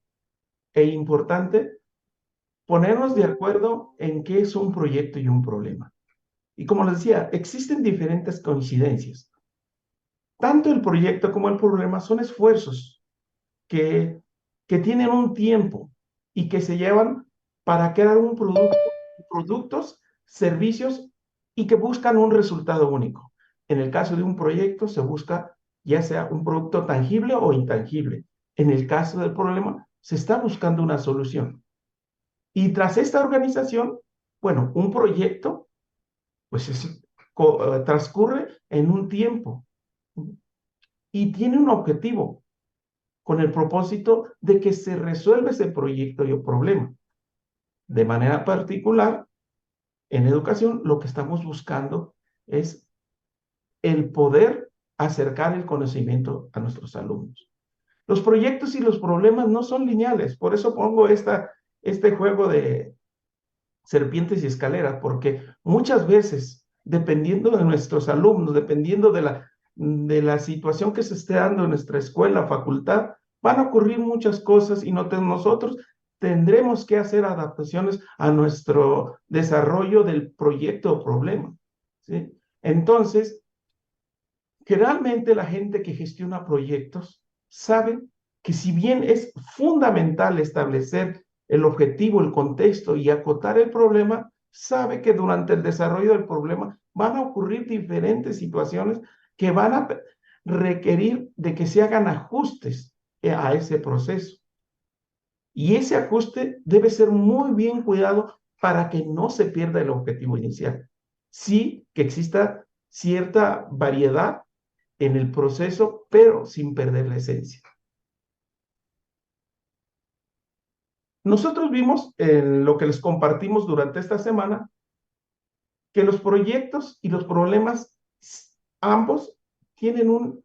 e importante ponernos de acuerdo en qué es un proyecto y un problema. Y como les decía, existen diferentes coincidencias. Tanto el proyecto como el problema son esfuerzos que tienen un tiempo y que se llevan para crear un producto, productos, servicios y que buscan un resultado único. En el caso de un proyecto se busca ya sea un producto tangible o intangible. En el caso del problema se está buscando una solución. Y tras esta organización, bueno, un proyecto pues transcurre en un tiempo y tiene un objetivo con el propósito de que se resuelva ese proyecto y el problema. De manera particular, en educación, lo que estamos buscando es el poder acercar el conocimiento a nuestros alumnos. Los proyectos y los problemas no son lineales, por eso pongo este juego de serpientes y escaleras, porque muchas veces, dependiendo de nuestros alumnos, dependiendo de la situación que se esté dando en nuestra escuela, facultad, van a ocurrir muchas cosas y nosotros tendremos que hacer adaptaciones a nuestro desarrollo del proyecto o problema, ¿sí? Entonces, generalmente la gente que gestiona proyectos sabe que si bien es fundamental establecer el objetivo, el contexto y acotar el problema, sabe que durante el desarrollo del problema van a ocurrir diferentes situaciones que van a requerir de que se hagan ajustes a ese proceso. Y ese ajuste debe ser muy bien cuidado para que no se pierda el objetivo inicial. Sí que exista cierta variedad en el proceso, pero sin perder la esencia. Nosotros vimos en lo que les compartimos durante esta semana que los proyectos y los problemas ambos tienen un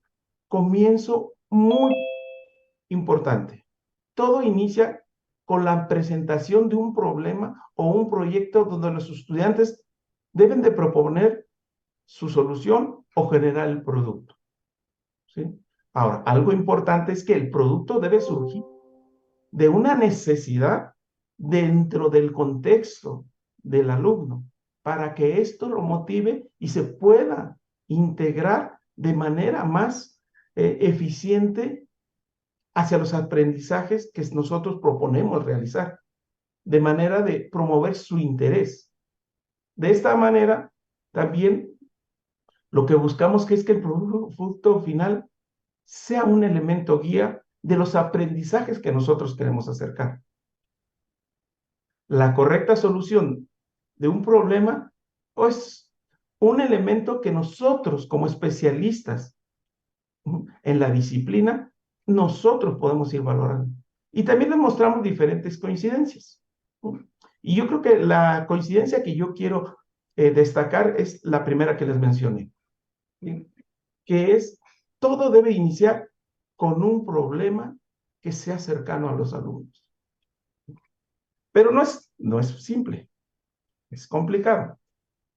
comienzo muy importante. Todo inicia con la presentación de un problema o un proyecto donde los estudiantes deben de proponer su solución o generar el producto, ¿sí? Ahora, algo importante es que el producto debe surgir de una necesidad dentro del contexto del alumno para que esto lo motive y se pueda integrar de manera más eficiente hacia los aprendizajes que nosotros proponemos realizar, de manera de promover su interés. De esta manera, también lo que buscamos es que el producto final sea un elemento guía de los aprendizajes que nosotros queremos acercar. La correcta solución de un problema, pues, un elemento que nosotros como especialistas en la disciplina, nosotros podemos ir valorando. Y también les mostramos diferentes coincidencias. Y yo creo que la coincidencia que yo quiero destacar es la primera que les mencioné, ¿sí? Que es, todo debe iniciar con un problema que sea cercano a los alumnos. Pero no es simple, es complicado.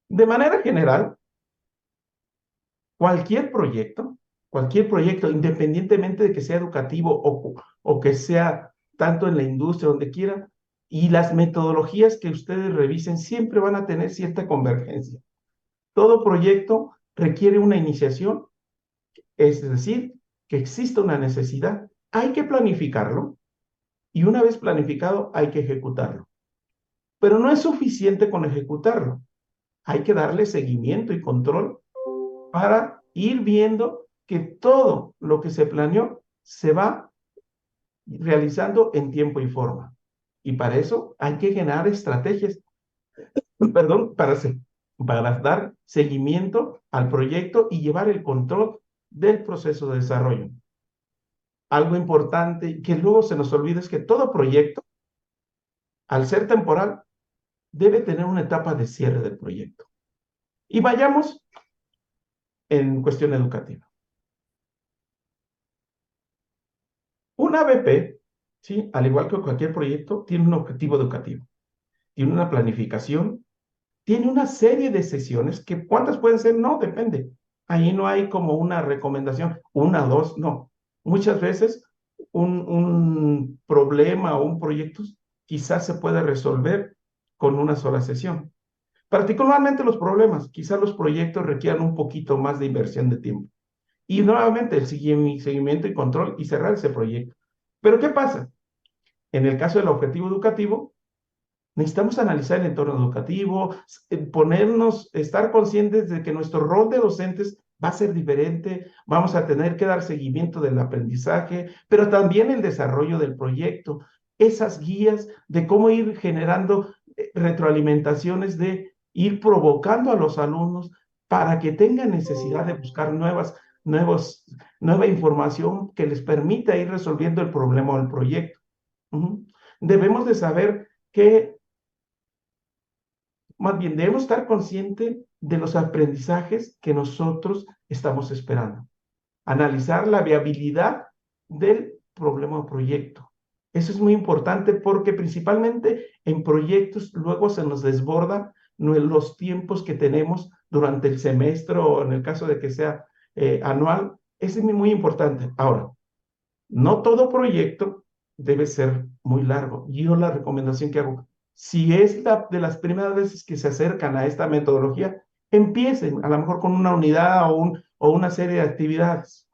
De manera general, cualquier proyecto, independientemente de que sea educativo o que sea tanto en la industria, donde quiera, y las metodologías que ustedes revisen siempre van a tener cierta convergencia. Todo proyecto requiere una iniciación, es decir, que exista una necesidad. Hay que planificarlo y una vez planificado hay que ejecutarlo. Pero no es suficiente con ejecutarlo. Hay que darle seguimiento y control para ir viendo que todo lo que se planeó se va realizando en tiempo y forma. Y para eso hay que generar estrategias, perdón, para dar seguimiento al proyecto y llevar el control del proceso de desarrollo. Algo importante que luego se nos olvida es que todo proyecto, al ser temporal, debe tener una etapa de cierre del proyecto. Y vayamos en cuestión educativa. Un ABP, ¿sí? Al igual que cualquier proyecto, tiene un objetivo educativo, tiene una planificación, tiene una serie de sesiones que ¿cuántas pueden ser? No, depende. Ahí no hay como una recomendación, una, dos, no. Muchas veces un problema o un proyecto quizás se puede resolver con una sola sesión. Particularmente los problemas, quizás los proyectos requieran un poquito más de inversión de tiempo. Y nuevamente el seguimiento y control y cerrar ese proyecto. Pero ¿qué pasa? En el caso del objetivo educativo, necesitamos analizar el entorno educativo, estar conscientes de que nuestro rol de docentes va a ser diferente, vamos a tener que dar seguimiento del aprendizaje, pero también el desarrollo del proyecto, esas guías de cómo ir generando retroalimentaciones, de ir provocando a los alumnos para que tengan necesidad de buscar nueva información que les permita ir resolviendo el problema o el proyecto. Debemos de saber que, más bien, debemos estar conscientes de los aprendizajes que nosotros estamos esperando. Analizar la viabilidad del problema o proyecto. Eso es muy importante porque principalmente en proyectos luego se nos desborda los tiempos que tenemos durante el semestre o en el caso de que sea anual. Eso es muy importante. Ahora, no todo proyecto debe ser muy largo. Yo la recomendación que hago, si es de las primeras veces que se acercan a esta metodología, empiecen a lo mejor con una unidad o una serie de actividades,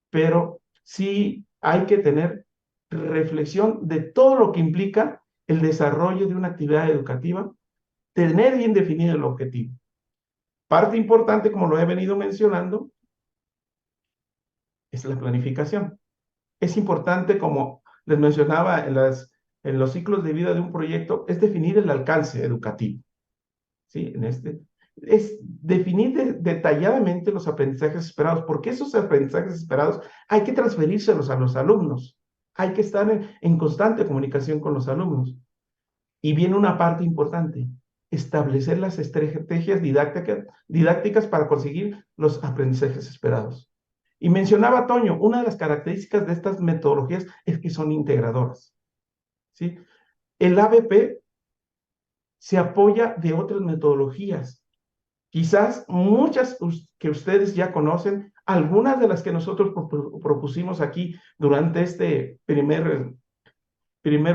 pero sí hay que tener reflexión de todo lo que implica el desarrollo de una actividad educativa, tener bien definido el objetivo. Parte importante, como lo he venido mencionando, es la planificación. Es importante, como les mencionaba en los ciclos de vida de un proyecto, es definir el alcance educativo. ¿Sí? Es definir detalladamente los aprendizajes esperados, porque esos aprendizajes esperados hay que transferírselos a los alumnos. Hay que estar en constante comunicación con los alumnos. Y viene una parte importante, establecer las estrategias didácticas para conseguir los aprendizajes esperados. Y mencionaba Toño, una de las características de estas metodologías es que son integradoras, ¿sí? El ABP se apoya de otras metodologías, quizás muchas que ustedes ya conocen, algunas de las que nosotros propusimos aquí durante este primer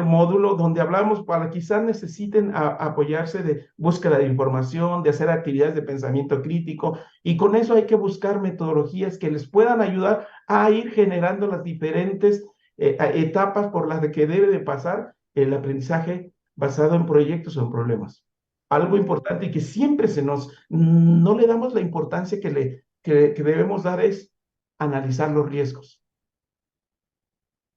módulo, donde hablamos para quizás necesiten apoyarse de búsqueda de información, de hacer actividades de pensamiento crítico, y con eso hay que buscar metodologías que les puedan ayudar a ir generando las diferentes etapas por las que debe de pasar el aprendizaje basado en proyectos o en problemas. Algo importante y que siempre no le damos la importancia que debemos dar es analizar los riesgos.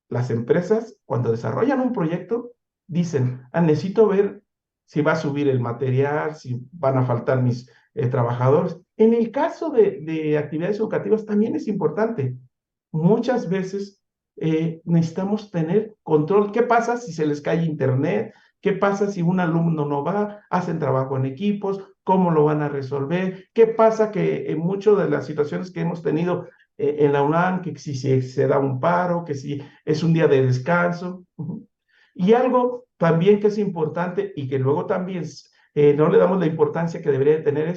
Las empresas, cuando desarrollan un proyecto, dicen, necesito ver si va a subir el material, si van a faltar mis trabajadores. En el caso de actividades educativas también es importante. Muchas veces necesitamos tener control. ¿Qué pasa si se les cae internet? ¿Qué pasa si un alumno no va? ¿Hacen trabajo en equipos? ¿Cómo lo van a resolver? ¿Qué pasa que en muchas de las situaciones que hemos tenido en la UNAM, que si se da un paro, que si es un día de descanso? Y algo también que es importante y que luego también no le damos la importancia que debería de tener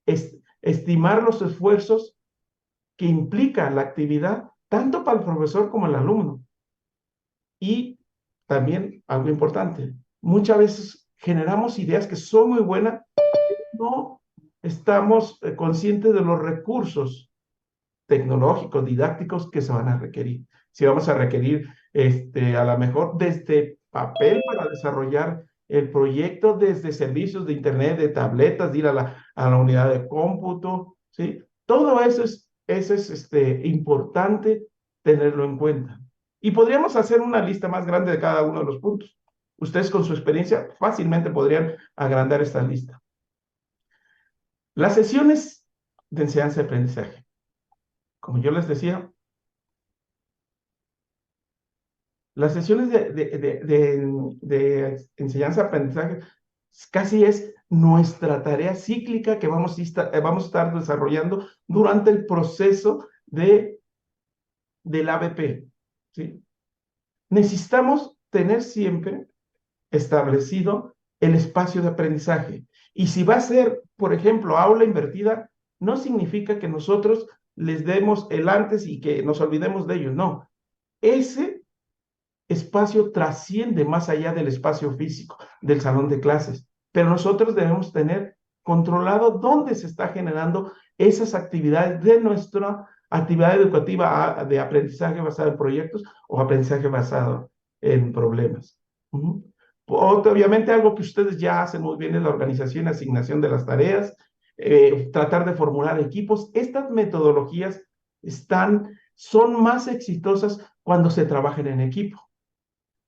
es estimar los esfuerzos que implica la actividad tanto para el profesor como el alumno. Y también algo importante, muchas veces generamos ideas que son muy buenas, no estamos conscientes de los recursos tecnológicos, didácticos que se van a requerir. Si vamos a requerir, a lo mejor desde papel para desarrollar el proyecto, desde servicios de internet, de tabletas, de ir a la unidad de cómputo, ¿sí? Todo eso es importante tenerlo en cuenta. Y podríamos hacer una lista más grande de cada uno de los puntos. Ustedes con su experiencia fácilmente podrían agrandar esta lista. Las sesiones de enseñanza y aprendizaje. Como yo les decía, las sesiones de enseñanza-aprendizaje casi es nuestra tarea cíclica que vamos a estar desarrollando durante el proceso del ABP, ¿sí? Necesitamos tener siempre establecido el espacio de aprendizaje. Y si va a ser, por ejemplo, aula invertida, no significa que nosotros les demos el antes y que nos olvidemos de ellos, no. Ese espacio trasciende más allá del espacio físico, del salón de clases, pero nosotros debemos tener controlado dónde se está generando esas actividades de nuestra actividad educativa de aprendizaje basado en proyectos o aprendizaje basado en problemas. Obviamente algo que ustedes ya hacen muy bien es la organización y asignación de las tareas, tratar de formular equipos. Estas metodologías son más exitosas cuando se trabajan en equipo.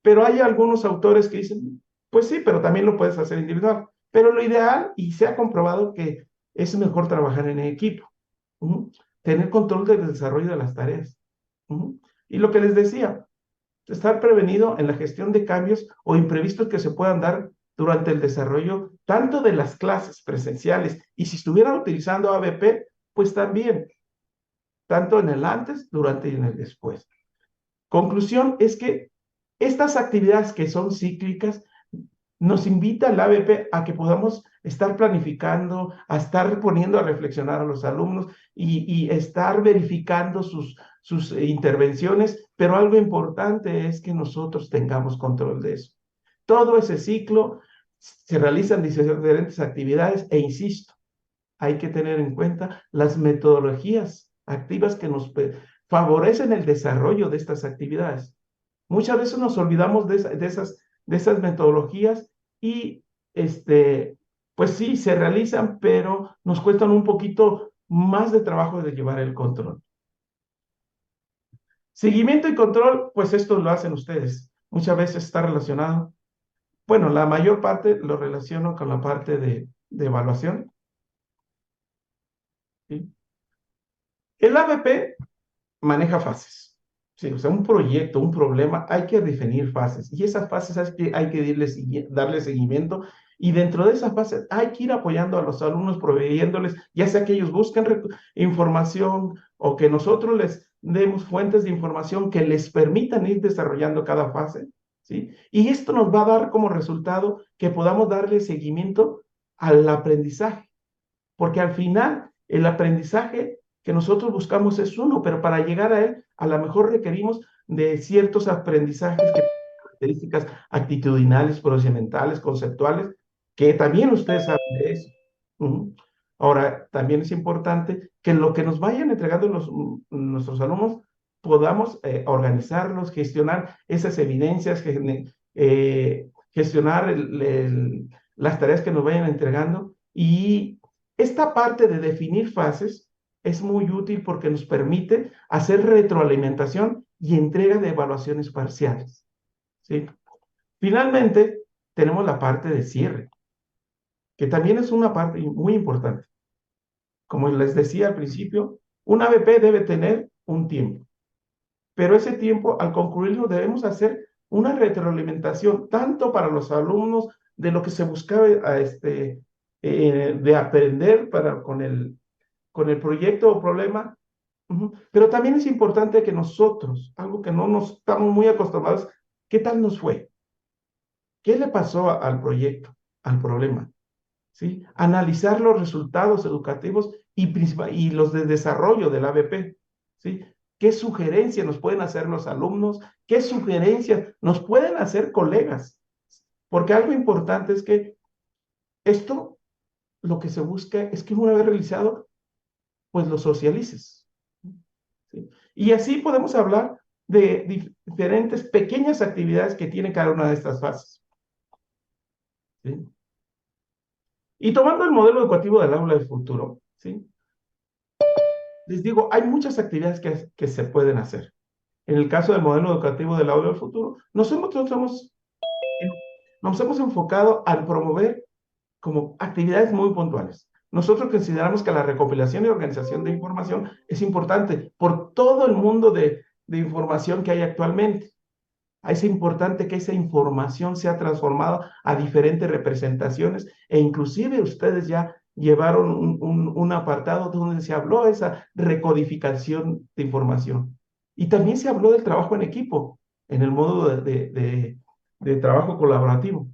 Pero hay algunos autores que dicen, pues sí, pero también lo puedes hacer individual. Pero lo ideal, y se ha comprobado que es mejor trabajar en equipo, tener control del desarrollo de las tareas. Y lo que les decía, estar prevenido en la gestión de cambios o imprevistos que se puedan dar durante el desarrollo tanto de las clases presenciales y si estuvieran utilizando ABP, pues también, tanto en el antes, durante y en el después. Conclusión es que estas actividades que son cíclicas nos invita el ABP a que podamos estar planificando, a estar poniendo a reflexionar a los alumnos y estar verificando sus intervenciones, pero algo importante es que nosotros tengamos control de eso. Todo ese ciclo se realizan diferentes actividades e insisto, hay que tener en cuenta las metodologías activas que nos favorecen el desarrollo de estas actividades. Muchas veces nos olvidamos de esas metodologías y, pues sí, se realizan, pero nos cuestan un poquito más de trabajo de llevar el control. Seguimiento y control, pues esto lo hacen ustedes. Muchas veces está relacionado. Bueno, la mayor parte lo relaciono con la parte de evaluación. ¿Sí? El ABP maneja fases. Sí, o sea, un proyecto, un problema, hay que definir fases. Y esas fases hay que darle seguimiento. Y dentro de esas fases hay que ir apoyando a los alumnos, proveyéndoles, ya sea que ellos busquen información o que nosotros les demos fuentes de información que les permitan ir desarrollando cada fase, ¿sí? Y esto nos va a dar como resultado que podamos darle seguimiento al aprendizaje. Porque al final, el aprendizaje que nosotros buscamos es uno, pero para llegar a él, a lo mejor requerimos de ciertos aprendizajes que características actitudinales, procedimentales, conceptuales, que también ustedes saben de eso. Ahora, también es importante que lo que nos vayan entregando nuestros alumnos, podamos organizarlos, gestionar esas evidencias, gestionar las tareas que nos vayan entregando. Y esta parte de definir fases es muy útil porque nos permite hacer retroalimentación y entrega de evaluaciones parciales, ¿sí? Finalmente, tenemos la parte de cierre. que también es una parte muy importante. Como les decía al principio, un ABP debe tener un tiempo, pero ese tiempo, al concluirlo, debemos hacer una retroalimentación, tanto para los alumnos de lo que se buscaba de aprender con el proyecto o problema. Pero también es importante que nosotros, algo que no nos estamos muy acostumbrados, ¿qué tal nos fue? ¿Qué le pasó al proyecto, al problema? ¿Sí? Analizar los resultados educativos y los de desarrollo del ABP. ¿Sí? ¿Qué sugerencias nos pueden hacer los alumnos? ¿Qué sugerencias nos pueden hacer colegas? Porque algo importante es que esto, lo que se busca es que una vez realizado, pues lo socialices. ¿Sí? Y así podemos hablar de diferentes pequeñas actividades que tiene cada una de estas fases. ¿Sí? Y tomando el modelo educativo del aula del futuro, ¿sí? Les digo, hay muchas actividades que se pueden hacer. En el caso del modelo educativo del aula del futuro, nos hemos enfocado a promover como actividades muy puntuales. Nosotros consideramos que la recopilación y organización de información es importante por todo el mundo de información que hay actualmente. Es importante que esa información sea transformada a diferentes representaciones e inclusive ustedes ya llevaron un apartado donde se habló de esa recodificación de información. Y también se habló del trabajo en equipo, en el modo de trabajo colaborativo.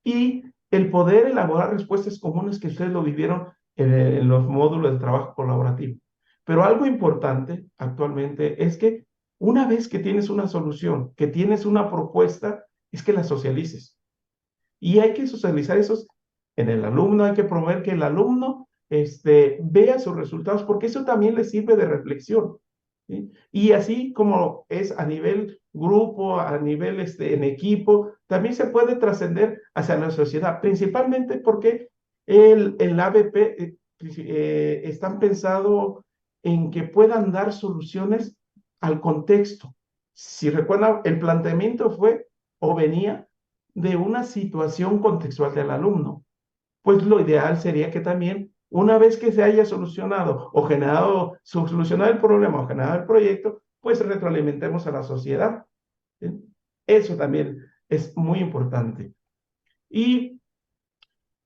Y el poder elaborar respuestas comunes que ustedes lo vivieron en los módulos de trabajo colaborativo. Pero algo importante actualmente es que una vez que tienes una solución, que tienes una propuesta, es que la socialices. Y hay que socializar esos en el alumno, hay que promover que el alumno vea sus resultados, porque eso también le sirve de reflexión. ¿Sí? Y así como es a nivel grupo, a nivel en equipo, también se puede trascender hacia la sociedad, principalmente porque el ABP están pensados en que puedan dar soluciones al contexto. Si recuerdan, el planteamiento fue o venía de una situación contextual del alumno. Pues lo ideal sería que también, una vez que se haya solucionado o solucionado el problema o generado el proyecto, pues retroalimentemos a la sociedad. ¿Sí? Eso también es muy importante. Y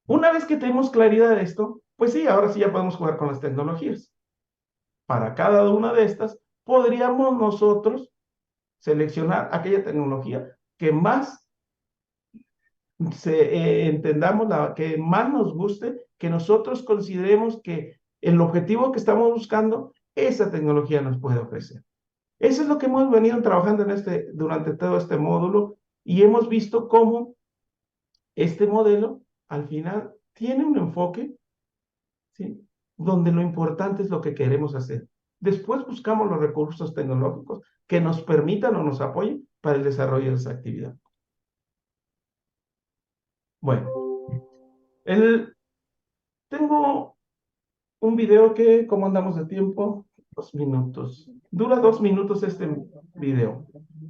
una vez que tenemos claridad de esto, pues sí, ahora sí ya podemos jugar con las tecnologías. Para cada una de estas, podríamos nosotros seleccionar aquella tecnología que más entendamos que más nos guste, que nosotros consideremos que el objetivo que estamos buscando, esa tecnología nos puede ofrecer. Eso es lo que hemos venido trabajando durante todo este módulo y hemos visto cómo este modelo al final tiene un enfoque, ¿sí? Donde lo importante es lo que queremos hacer. Después buscamos los recursos tecnológicos que nos permitan o nos apoyen para el desarrollo de esa actividad. Bueno, tengo un video que, ¿cómo andamos de tiempo? 2 minutos. Dura 2 minutos este video.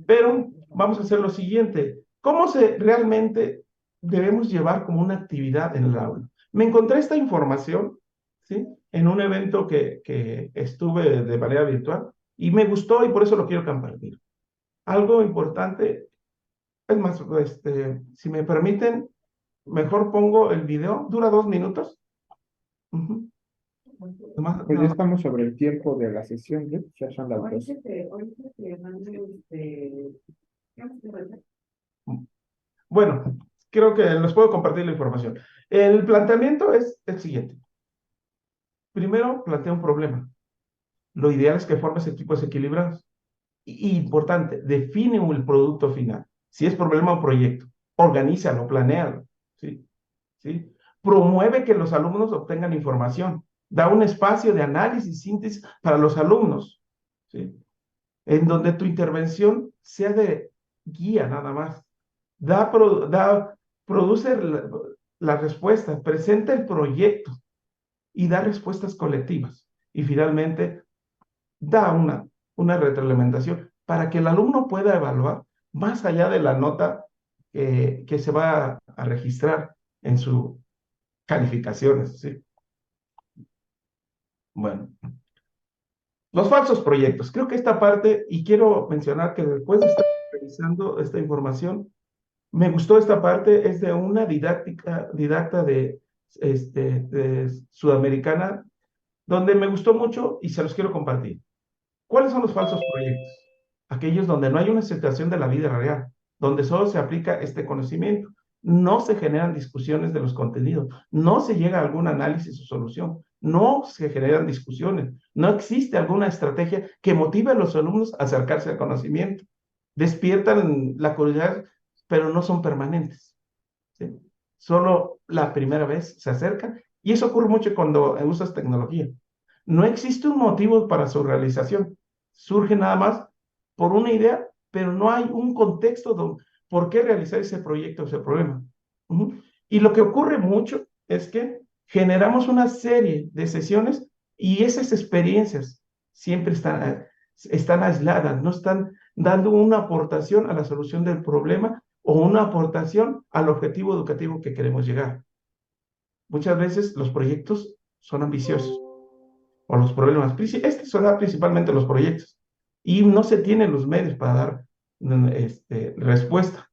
Pero vamos a hacer lo siguiente. ¿Cómo realmente debemos llevar como una actividad en el aula? Me encontré esta información, ¿sí? En un evento que estuve de manera virtual y me gustó y por eso lo quiero compartir. Algo importante, es más, si me permiten, mejor pongo el video. Dura 2 minutos. Pues ya estamos sobre el tiempo de la sesión, ¿sí? Ya son las 2. Bueno, creo que les puedo compartir la información. El planteamiento es el siguiente. Primero, plantea un problema. Lo ideal es que formes equipos equilibrados. Y importante, define el producto final. Si es problema o proyecto, organízalo, planéalo. ¿Sí? ¿Sí? Promueve que los alumnos obtengan información. Da un espacio de análisis y síntesis para los alumnos. ¿Sí? En donde tu intervención sea de guía nada más. Produce las respuestas, presenta el proyecto y da respuestas colectivas. Y finalmente, da una retroalimentación para que el alumno pueda evaluar más allá de la nota que se va a registrar en su calificaciones, ¿sí? Bueno, los falsos proyectos. Creo que esta parte, y quiero mencionar que después de estar revisando esta información, me gustó esta parte, es de una didacta de sudamericana, donde me gustó mucho y se los quiero compartir. ¿Cuáles son los falsos proyectos? Aquellos donde no hay una situación de la vida real, donde solo se aplica este conocimiento, no se generan discusiones de los contenidos, no se llega a algún análisis o solución, no se generan discusiones, no existe alguna estrategia que motive a los alumnos a acercarse al conocimiento. Despiertan la curiosidad, pero no son permanentes, ¿sí? Solo la primera vez se acercan y eso ocurre mucho cuando usas tecnología. No existe un motivo para su realización. Surge nada más por una idea, pero no hay un contexto por qué realizar ese proyecto o ese problema. Y lo que ocurre mucho es que generamos una serie de sesiones y esas experiencias siempre están aisladas, no están dando una aportación a la solución del problema o una aportación al objetivo educativo que queremos llegar. Muchas veces los proyectos son ambiciosos o los problemas. Este se da principalmente los proyectos y no se tienen los medios para dar respuesta.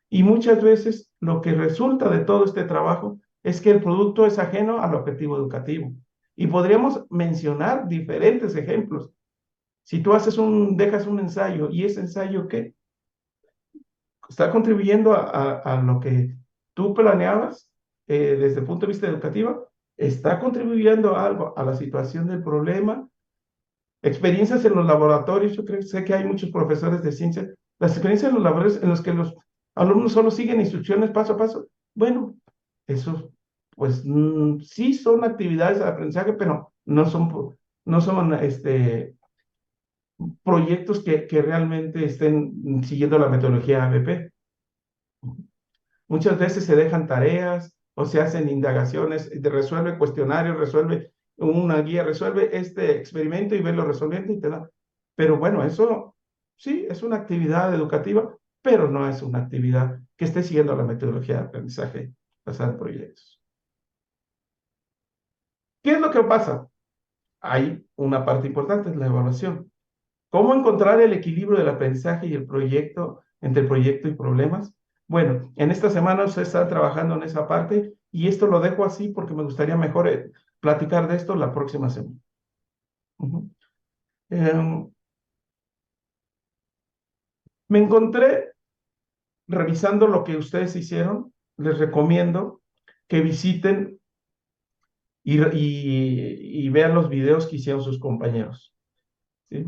Y muchas veces lo que resulta de todo este trabajo es que el producto es ajeno al objetivo educativo. Y podríamos mencionar diferentes ejemplos. Si tú dejas un ensayo y ese ensayo ¿qué? Está contribuyendo a lo que tú planeabas desde el punto de vista educativo, está contribuyendo algo a la situación del problema. Experiencias en los laboratorios, sé que hay muchos profesores de ciencia, las experiencias en los laboratorios en los que los alumnos solo siguen instrucciones paso a paso. Bueno, eso, pues sí son actividades de aprendizaje, pero no son proyectos que realmente estén siguiendo la metodología ABP. Muchas veces se dejan tareas o se hacen indagaciones, resuelve cuestionarios, resuelve una guía, resuelve este experimento y velo resolviendo y te da. Pero bueno, eso sí es una actividad educativa, pero no es una actividad que esté siguiendo la metodología de aprendizaje basada en proyectos. ¿Qué es lo que pasa? Hay una parte importante, es la evaluación. ¿Cómo encontrar el equilibrio del aprendizaje y el proyecto, entre el proyecto y problemas? Bueno, en esta semana se está trabajando en esa parte y esto lo dejo así porque me gustaría mejor platicar de esto la próxima semana. Me encontré revisando lo que ustedes hicieron, les recomiendo que visiten y vean los videos que hicieron sus compañeros, ¿sí?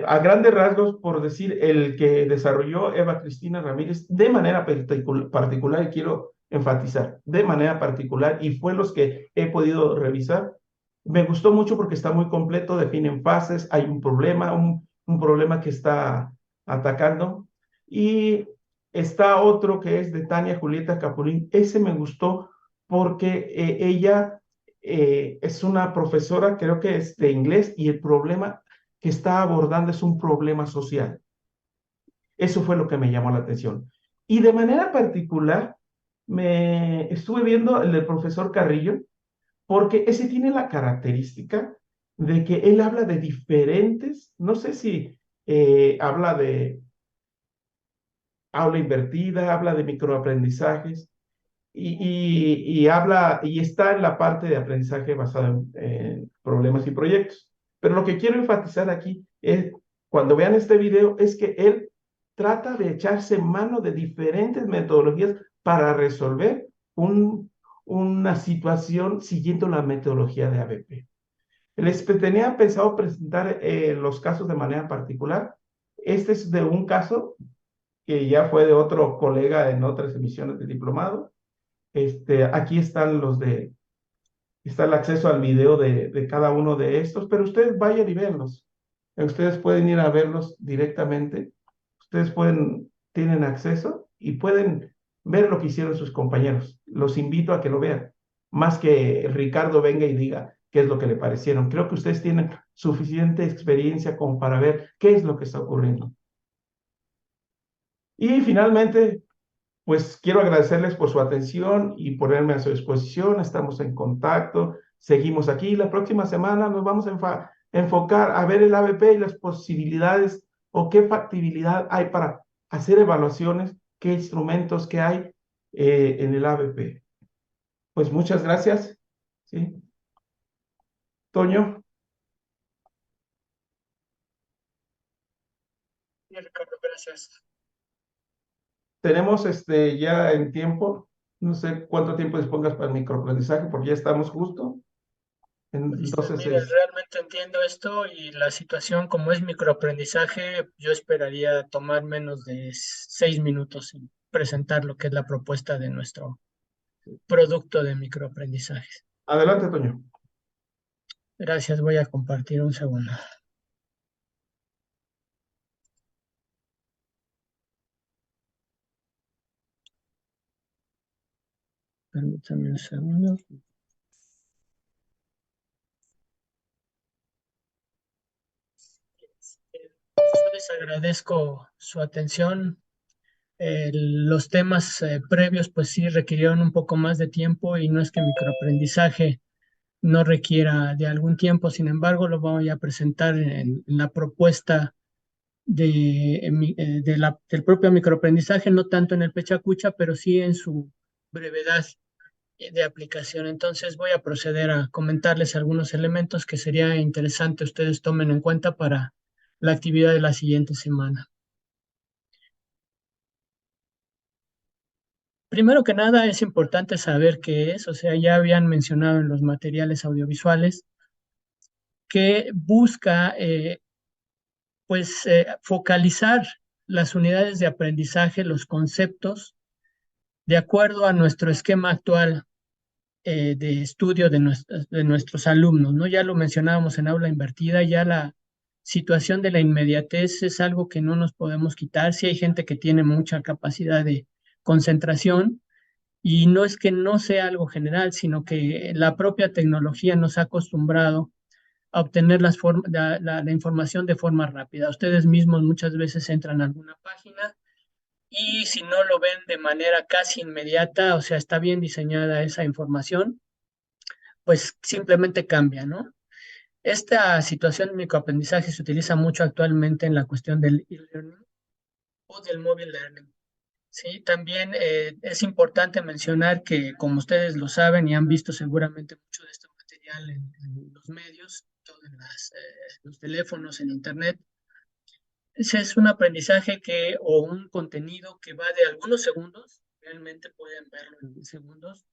A grandes rasgos, por decir, el que desarrolló Eva Cristina Ramírez de manera particular, y quiero enfatizar, de manera particular, y fue los que he podido revisar, me gustó mucho porque está muy completo, definen fases, hay un problema, un problema que está atacando, y está otro que es de Tania Julieta Capulín, ese me gustó porque ella es una profesora, creo que es de inglés, y el problema que está abordando es un problema social. Eso fue lo que me llamó la atención. Y de manera particular, me estuve viendo el del profesor Carrillo, porque ese tiene la característica de que él habla de diferentes, no sé si habla de aula invertida, habla de microaprendizajes, y está en la parte de aprendizaje basado en problemas y proyectos. Pero lo que quiero enfatizar aquí es, cuando vean este video, es que él trata de echarse mano de diferentes metodologías para resolver una situación siguiendo la metodología de ABP. Les tenía pensado presentar los casos de manera particular. Este es de un caso que ya fue de otro colega en otras emisiones de diplomado. Aquí están está el acceso al video de cada uno de estos, pero ustedes vayan y véanlos. Ustedes pueden ir a verlos directamente. Ustedes tienen acceso y pueden ver lo que hicieron sus compañeros. Los invito a que lo vean, más que Ricardo venga y diga qué es lo que le parecieron. Creo que ustedes tienen suficiente experiencia como para ver qué es lo que está ocurriendo. Y finalmente, Pues quiero agradecerles por su atención y ponerme a su disposición. Estamos en contacto, seguimos aquí. La próxima semana nos vamos a enfocar a ver el ABP y las posibilidades o qué factibilidad hay para hacer evaluaciones, qué instrumentos que hay en el ABP. Pues muchas gracias. ¿Sí? Toño, Sí, Ricardo, gracias. tenemos ya en tiempo, no sé cuánto tiempo dispongas para el microaprendizaje, porque ya estamos justo. Entonces, Mire, realmente entiendo esto y la situación como es microaprendizaje, yo esperaría tomar menos de 6 minutos en presentar lo que es la propuesta de nuestro producto de microaprendizaje. adelante, Toño. Gracias, voy a compartir un segundo. Permítame un segundo. Yo les agradezco su atención. Los temas previos pues sí requirieron un poco más de tiempo y no es que microaprendizaje no requiera de algún tiempo, sin embargo lo voy a presentar en la propuesta del propio microaprendizaje, no tanto en el Pechacucha, pero sí en su brevedad de aplicación. Entonces voy a proceder a comentarles algunos elementos que sería interesante ustedes tomen en cuenta para la actividad de la siguiente semana. Primero que nada, es importante saber qué es, o sea, ya habían mencionado en los materiales audiovisuales que busca, focalizar las unidades de aprendizaje, los conceptos, de acuerdo a nuestro esquema actual de estudio de nuestros alumnos, ¿no? Ya lo mencionábamos en aula invertida, ya la situación de la inmediatez es algo que no nos podemos quitar. Si hay gente que tiene mucha capacidad de concentración, y no es que no sea algo general, sino que la propia tecnología nos ha acostumbrado a obtener la información de forma rápida. Ustedes mismos muchas veces entran a alguna página y si no lo ven de manera casi inmediata, o sea, está bien diseñada esa información, pues simplemente cambia, ¿no? Esta situación de microaprendizaje se utiliza mucho actualmente en la cuestión del e-learning o del mobile learning. Sí, también es importante mencionar que, como ustedes lo saben y han visto seguramente mucho de este material en los medios, todo en los teléfonos, en internet, ese es un aprendizaje o un contenido que va de algunos segundos, realmente pueden verlo en segundos,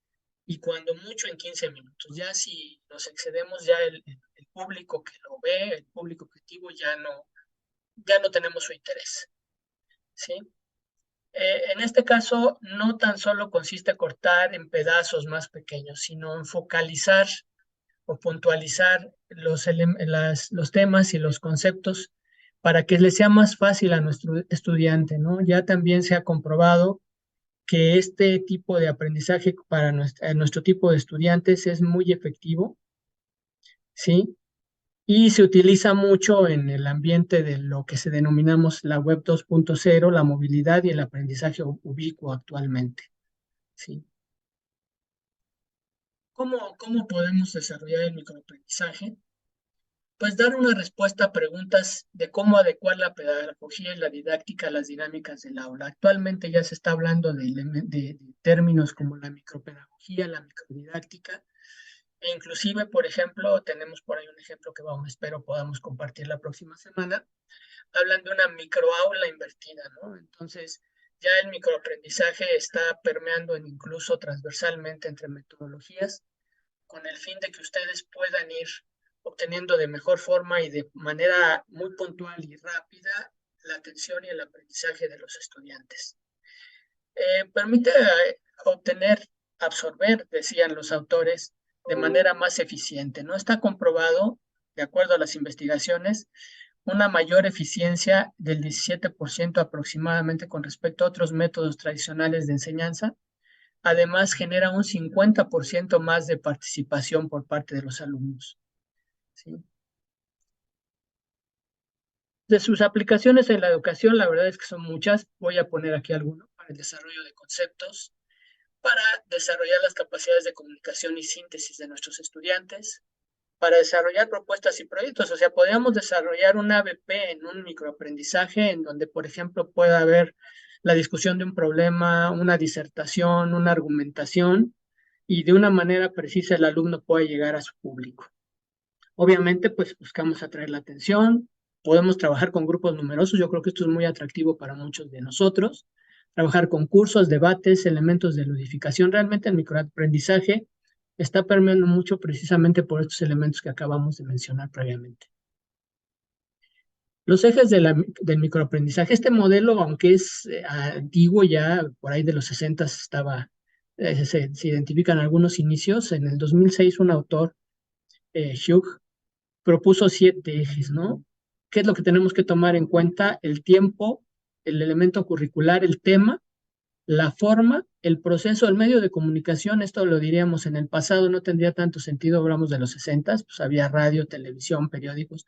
y cuando mucho en 15 minutos. Ya si nos excedemos, ya el público que lo ve, el público objetivo, ya no tenemos su interés. ¿Sí? En este caso, no tan solo consiste en cortar en pedazos más pequeños, sino en focalizar o puntualizar los temas y los conceptos para que le sea más fácil a nuestro estudiante, ¿no? Ya también se ha comprobado que este tipo de aprendizaje para nuestro tipo de estudiantes es muy efectivo, ¿sí? Y se utiliza mucho en el ambiente de lo que se denominamos la web 2.0, la movilidad y el aprendizaje ubicuo actualmente. ¿Sí? ¿Cómo podemos desarrollar el microaprendizaje? Pues dar una respuesta a preguntas de cómo adecuar la pedagogía y la didáctica a las dinámicas del aula. Actualmente ya se está hablando de términos como la micropedagogía, la microdidáctica, e inclusive, por ejemplo, tenemos por ahí un ejemplo que espero podamos compartir la próxima semana, hablan de una microaula invertida, ¿no? Entonces, ya el microaprendizaje está permeando incluso transversalmente entre metodologías, con el fin de que ustedes puedan ir obteniendo de mejor forma y de manera muy puntual y rápida la atención y el aprendizaje de los estudiantes. Permite absorber, decían los autores, de manera más eficiente. No está comprobado, de acuerdo a las investigaciones, una mayor eficiencia del 17% aproximadamente con respecto a otros métodos tradicionales de enseñanza. Además, genera un 50% más de participación por parte de los alumnos. ¿Sí? De sus aplicaciones en la educación, la verdad es que son muchas. Voy a poner aquí algunos para el desarrollo de conceptos, para desarrollar las capacidades de comunicación y síntesis de nuestros estudiantes, para desarrollar propuestas y proyectos. O sea, podríamos desarrollar un ABP en un microaprendizaje en donde, por ejemplo, pueda haber la discusión de un problema, una disertación, una argumentación, y de una manera precisa el alumno pueda llegar a su público. Obviamente, pues buscamos atraer la atención, podemos trabajar con grupos numerosos, yo creo que esto es muy atractivo para muchos de nosotros, trabajar con cursos, debates, elementos de ludificación. Realmente el microaprendizaje está permeando mucho precisamente por estos elementos que acabamos de mencionar previamente. Los ejes del microaprendizaje. Este modelo, aunque es antiguo, ya por ahí de los 60 estaba, se identifican algunos inicios. En el 2006 un autor, Hugh, propuso 7 ejes, ¿no? ¿Qué es lo que tenemos que tomar en cuenta? El tiempo, el elemento curricular, el tema, la forma, el proceso, el medio de comunicación. Esto lo diríamos en el pasado, no tendría tanto sentido, hablamos de los 60, pues había radio, televisión, periódicos,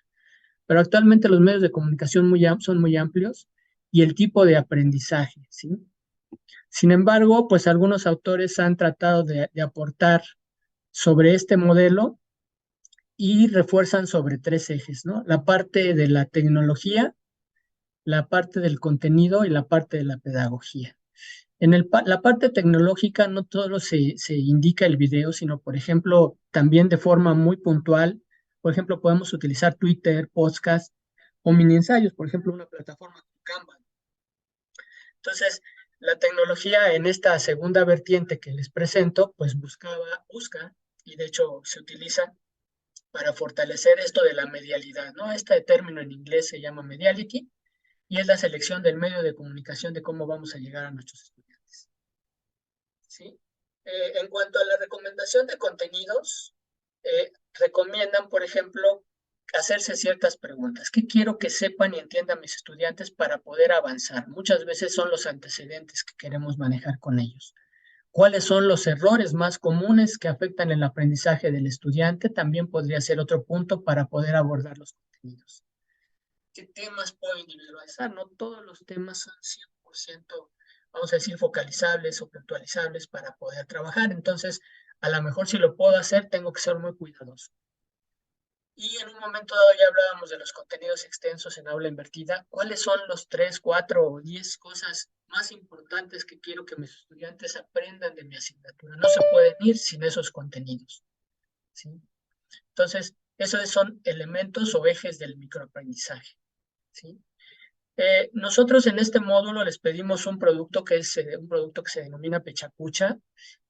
pero actualmente los medios de comunicación son muy amplios, y el tipo de aprendizaje, ¿sí? Sin embargo, pues algunos autores han tratado de aportar sobre este modelo y refuerzan sobre 3 ejes, ¿no? La parte de la tecnología, la parte del contenido y la parte de la pedagogía. En la parte tecnológica no todo se indica el video, sino, por ejemplo, también de forma muy puntual. Por ejemplo, podemos utilizar Twitter, podcast o mini ensayos, por ejemplo, una plataforma como Canva. Entonces, la tecnología en esta segunda vertiente que les presento, pues busca, y de hecho se utiliza para fortalecer esto de la medialidad, ¿no? Este término en inglés se llama mediality, y es la selección del medio de comunicación de cómo vamos a llegar a nuestros estudiantes. ¿Sí? En cuanto a la recomendación de contenidos, recomiendan, por ejemplo, hacerse ciertas preguntas. ¿Qué quiero que sepan y entiendan mis estudiantes para poder avanzar? Muchas veces son los antecedentes que queremos manejar con ellos. ¿Cuáles son los errores más comunes que afectan el aprendizaje del estudiante? También podría ser otro punto para poder abordar los contenidos. ¿Qué temas puedo individualizar? No todos los temas son 100%, vamos a decir, focalizables o puntualizables para poder trabajar. Entonces, a lo mejor si lo puedo hacer, tengo que ser muy cuidadoso. Y en un momento dado ya hablábamos de los contenidos extensos en aula invertida. ¿Cuáles son los 3, 4 o 10 cosas más importantes que quiero que mis estudiantes aprendan de mi asignatura? No se pueden ir sin esos contenidos, ¿sí? Entonces, esos son elementos o ejes del microaprendizaje, ¿sí? Nosotros en este módulo les pedimos un producto que se denomina Pechacucha,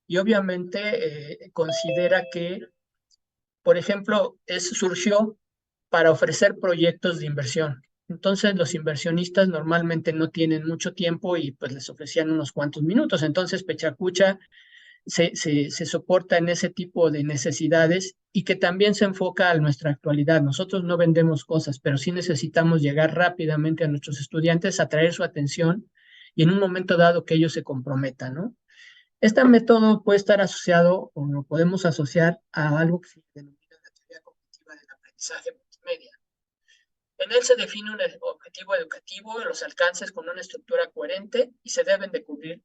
y obviamente considera que, por ejemplo, surgió para ofrecer proyectos de inversión. Entonces los inversionistas normalmente no tienen mucho tiempo y pues les ofrecían unos cuantos minutos. Entonces Pechacucha se soporta en ese tipo de necesidades, y que también se enfoca a nuestra actualidad. Nosotros no vendemos cosas, pero sí necesitamos llegar rápidamente a nuestros estudiantes, atraer su atención y en un momento dado que ellos se comprometan, ¿no? Este método puede estar asociado o lo podemos asociar a algo que se denomina la teoría cognitiva del aprendizaje multimedia. En él se define un objetivo educativo, los alcances con una estructura coherente, y se deben de cubrir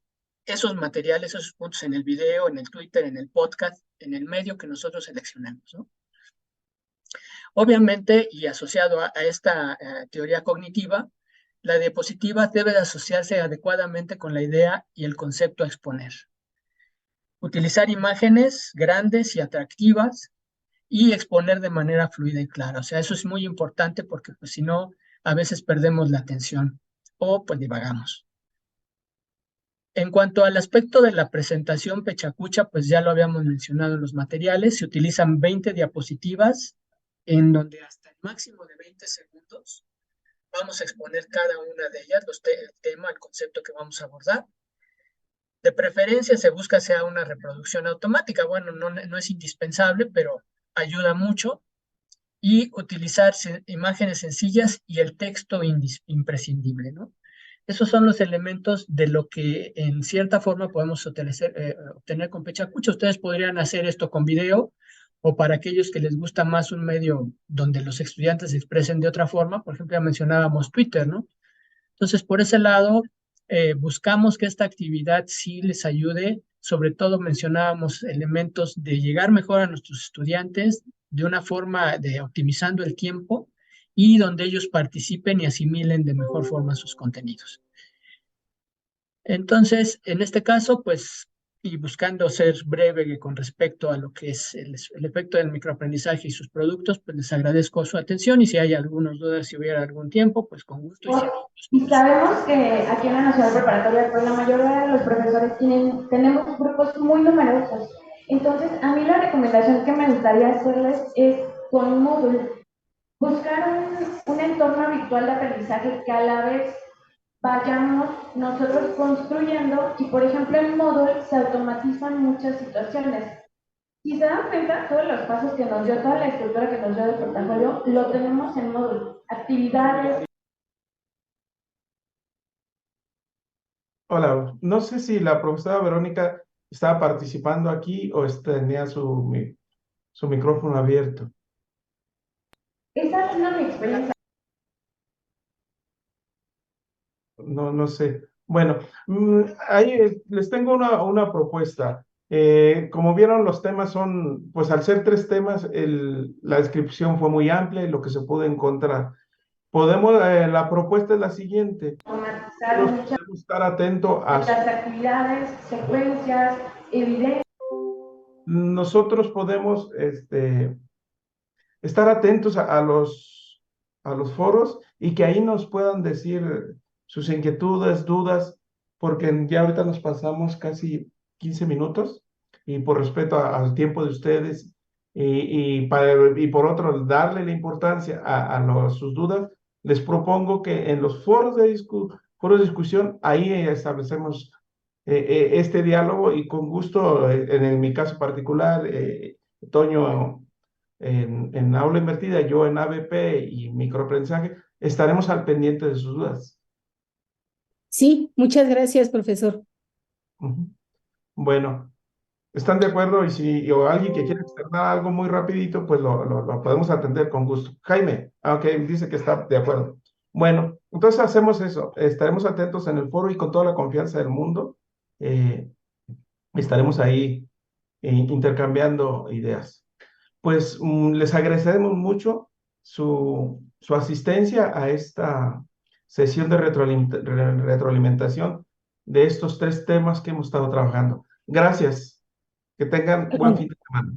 esos materiales, esos puntos en el video, en el Twitter, en el podcast, en el medio que nosotros seleccionamos, ¿no? Obviamente, y asociado a esta teoría cognitiva, la diapositiva debe de asociarse adecuadamente con la idea y el concepto a exponer. Utilizar imágenes grandes y atractivas y exponer de manera fluida y clara. O sea, eso es muy importante porque pues, si no, a veces perdemos la atención o pues divagamos. En cuanto al aspecto de la presentación Pechacucha, pues ya lo habíamos mencionado en los materiales. Se utilizan 20 diapositivas en donde hasta el máximo de 20 segundos vamos a exponer cada una de ellas, el tema, el concepto que vamos a abordar. De preferencia se busca sea una reproducción automática. Bueno, no es indispensable, pero ayuda mucho. Y utilizar imágenes sencillas y el texto imprescindible, ¿no? Esos son los elementos de lo que en cierta forma podemos obtener con Pechacucha. Ustedes podrían hacer esto con video, o para aquellos que les gusta más un medio donde los estudiantes se expresen de otra forma, por ejemplo, ya mencionábamos Twitter, ¿no? Entonces, por ese lado, buscamos que esta actividad sí les ayude. Sobre todo mencionábamos elementos de llegar mejor a nuestros estudiantes de una forma de optimizando el tiempo y donde ellos participen y asimilen de mejor forma sus contenidos. Entonces, en este caso, pues, y buscando ser breve con respecto a lo que es el efecto del microaprendizaje y sus productos, pues les agradezco su atención y si hay algunas dudas, si hubiera algún tiempo, pues con gusto. Y sabemos que aquí en la Nacional Preparatoria, pues la mayoría de los profesores tenemos grupos muy numerosos. Entonces, a mí la recomendación que me gustaría hacerles es con Moodle, buscar un entorno virtual de aprendizaje que a la vez vayamos nosotros construyendo y, por ejemplo, en Moodle se automatizan muchas situaciones. Si se dan cuenta, todos los pasos que nos dio, toda la estructura que nos dio el portafolio, lo tenemos en Moodle. Actividades. Hola, no sé si la profesora Verónica estaba participando aquí o tenía su micrófono abierto. Esa es mi experiencia. No sé. Bueno, ahí les tengo una propuesta. Como vieron, los temas son, pues al ser 3 temas, la descripción fue muy amplia y lo que se pudo encontrar. La propuesta es la siguiente. Automatizar Podemos estar atento a las actividades, secuencias, evidencias. nosotros podemos estar atentos a los foros y que ahí nos puedan decir sus inquietudes, dudas, porque ya ahorita nos pasamos casi 15 minutos y por respeto al tiempo de ustedes y por otro, darle la importancia a sus dudas, les propongo que en los foros de discusión, ahí establecemos este diálogo y con gusto, en mi caso particular, Toño en aula invertida, yo en ABP y microaprendizaje, estaremos al pendiente de sus dudas. Sí, muchas gracias, profesor. Ujú. Bueno, ¿están de acuerdo? Y si o alguien que quiera externar algo muy rapidito, pues lo podemos atender con gusto. Jaime, ok, dice que está de acuerdo. Bueno, entonces hacemos eso. Estaremos atentos en el foro y con toda la confianza del mundo, eh, estaremos ahí intercambiando ideas. Pues les agradecemos mucho su asistencia a esta sesión de retroalimentación de estos 3 temas que hemos estado trabajando. Gracias. Que tengan buen fin de semana.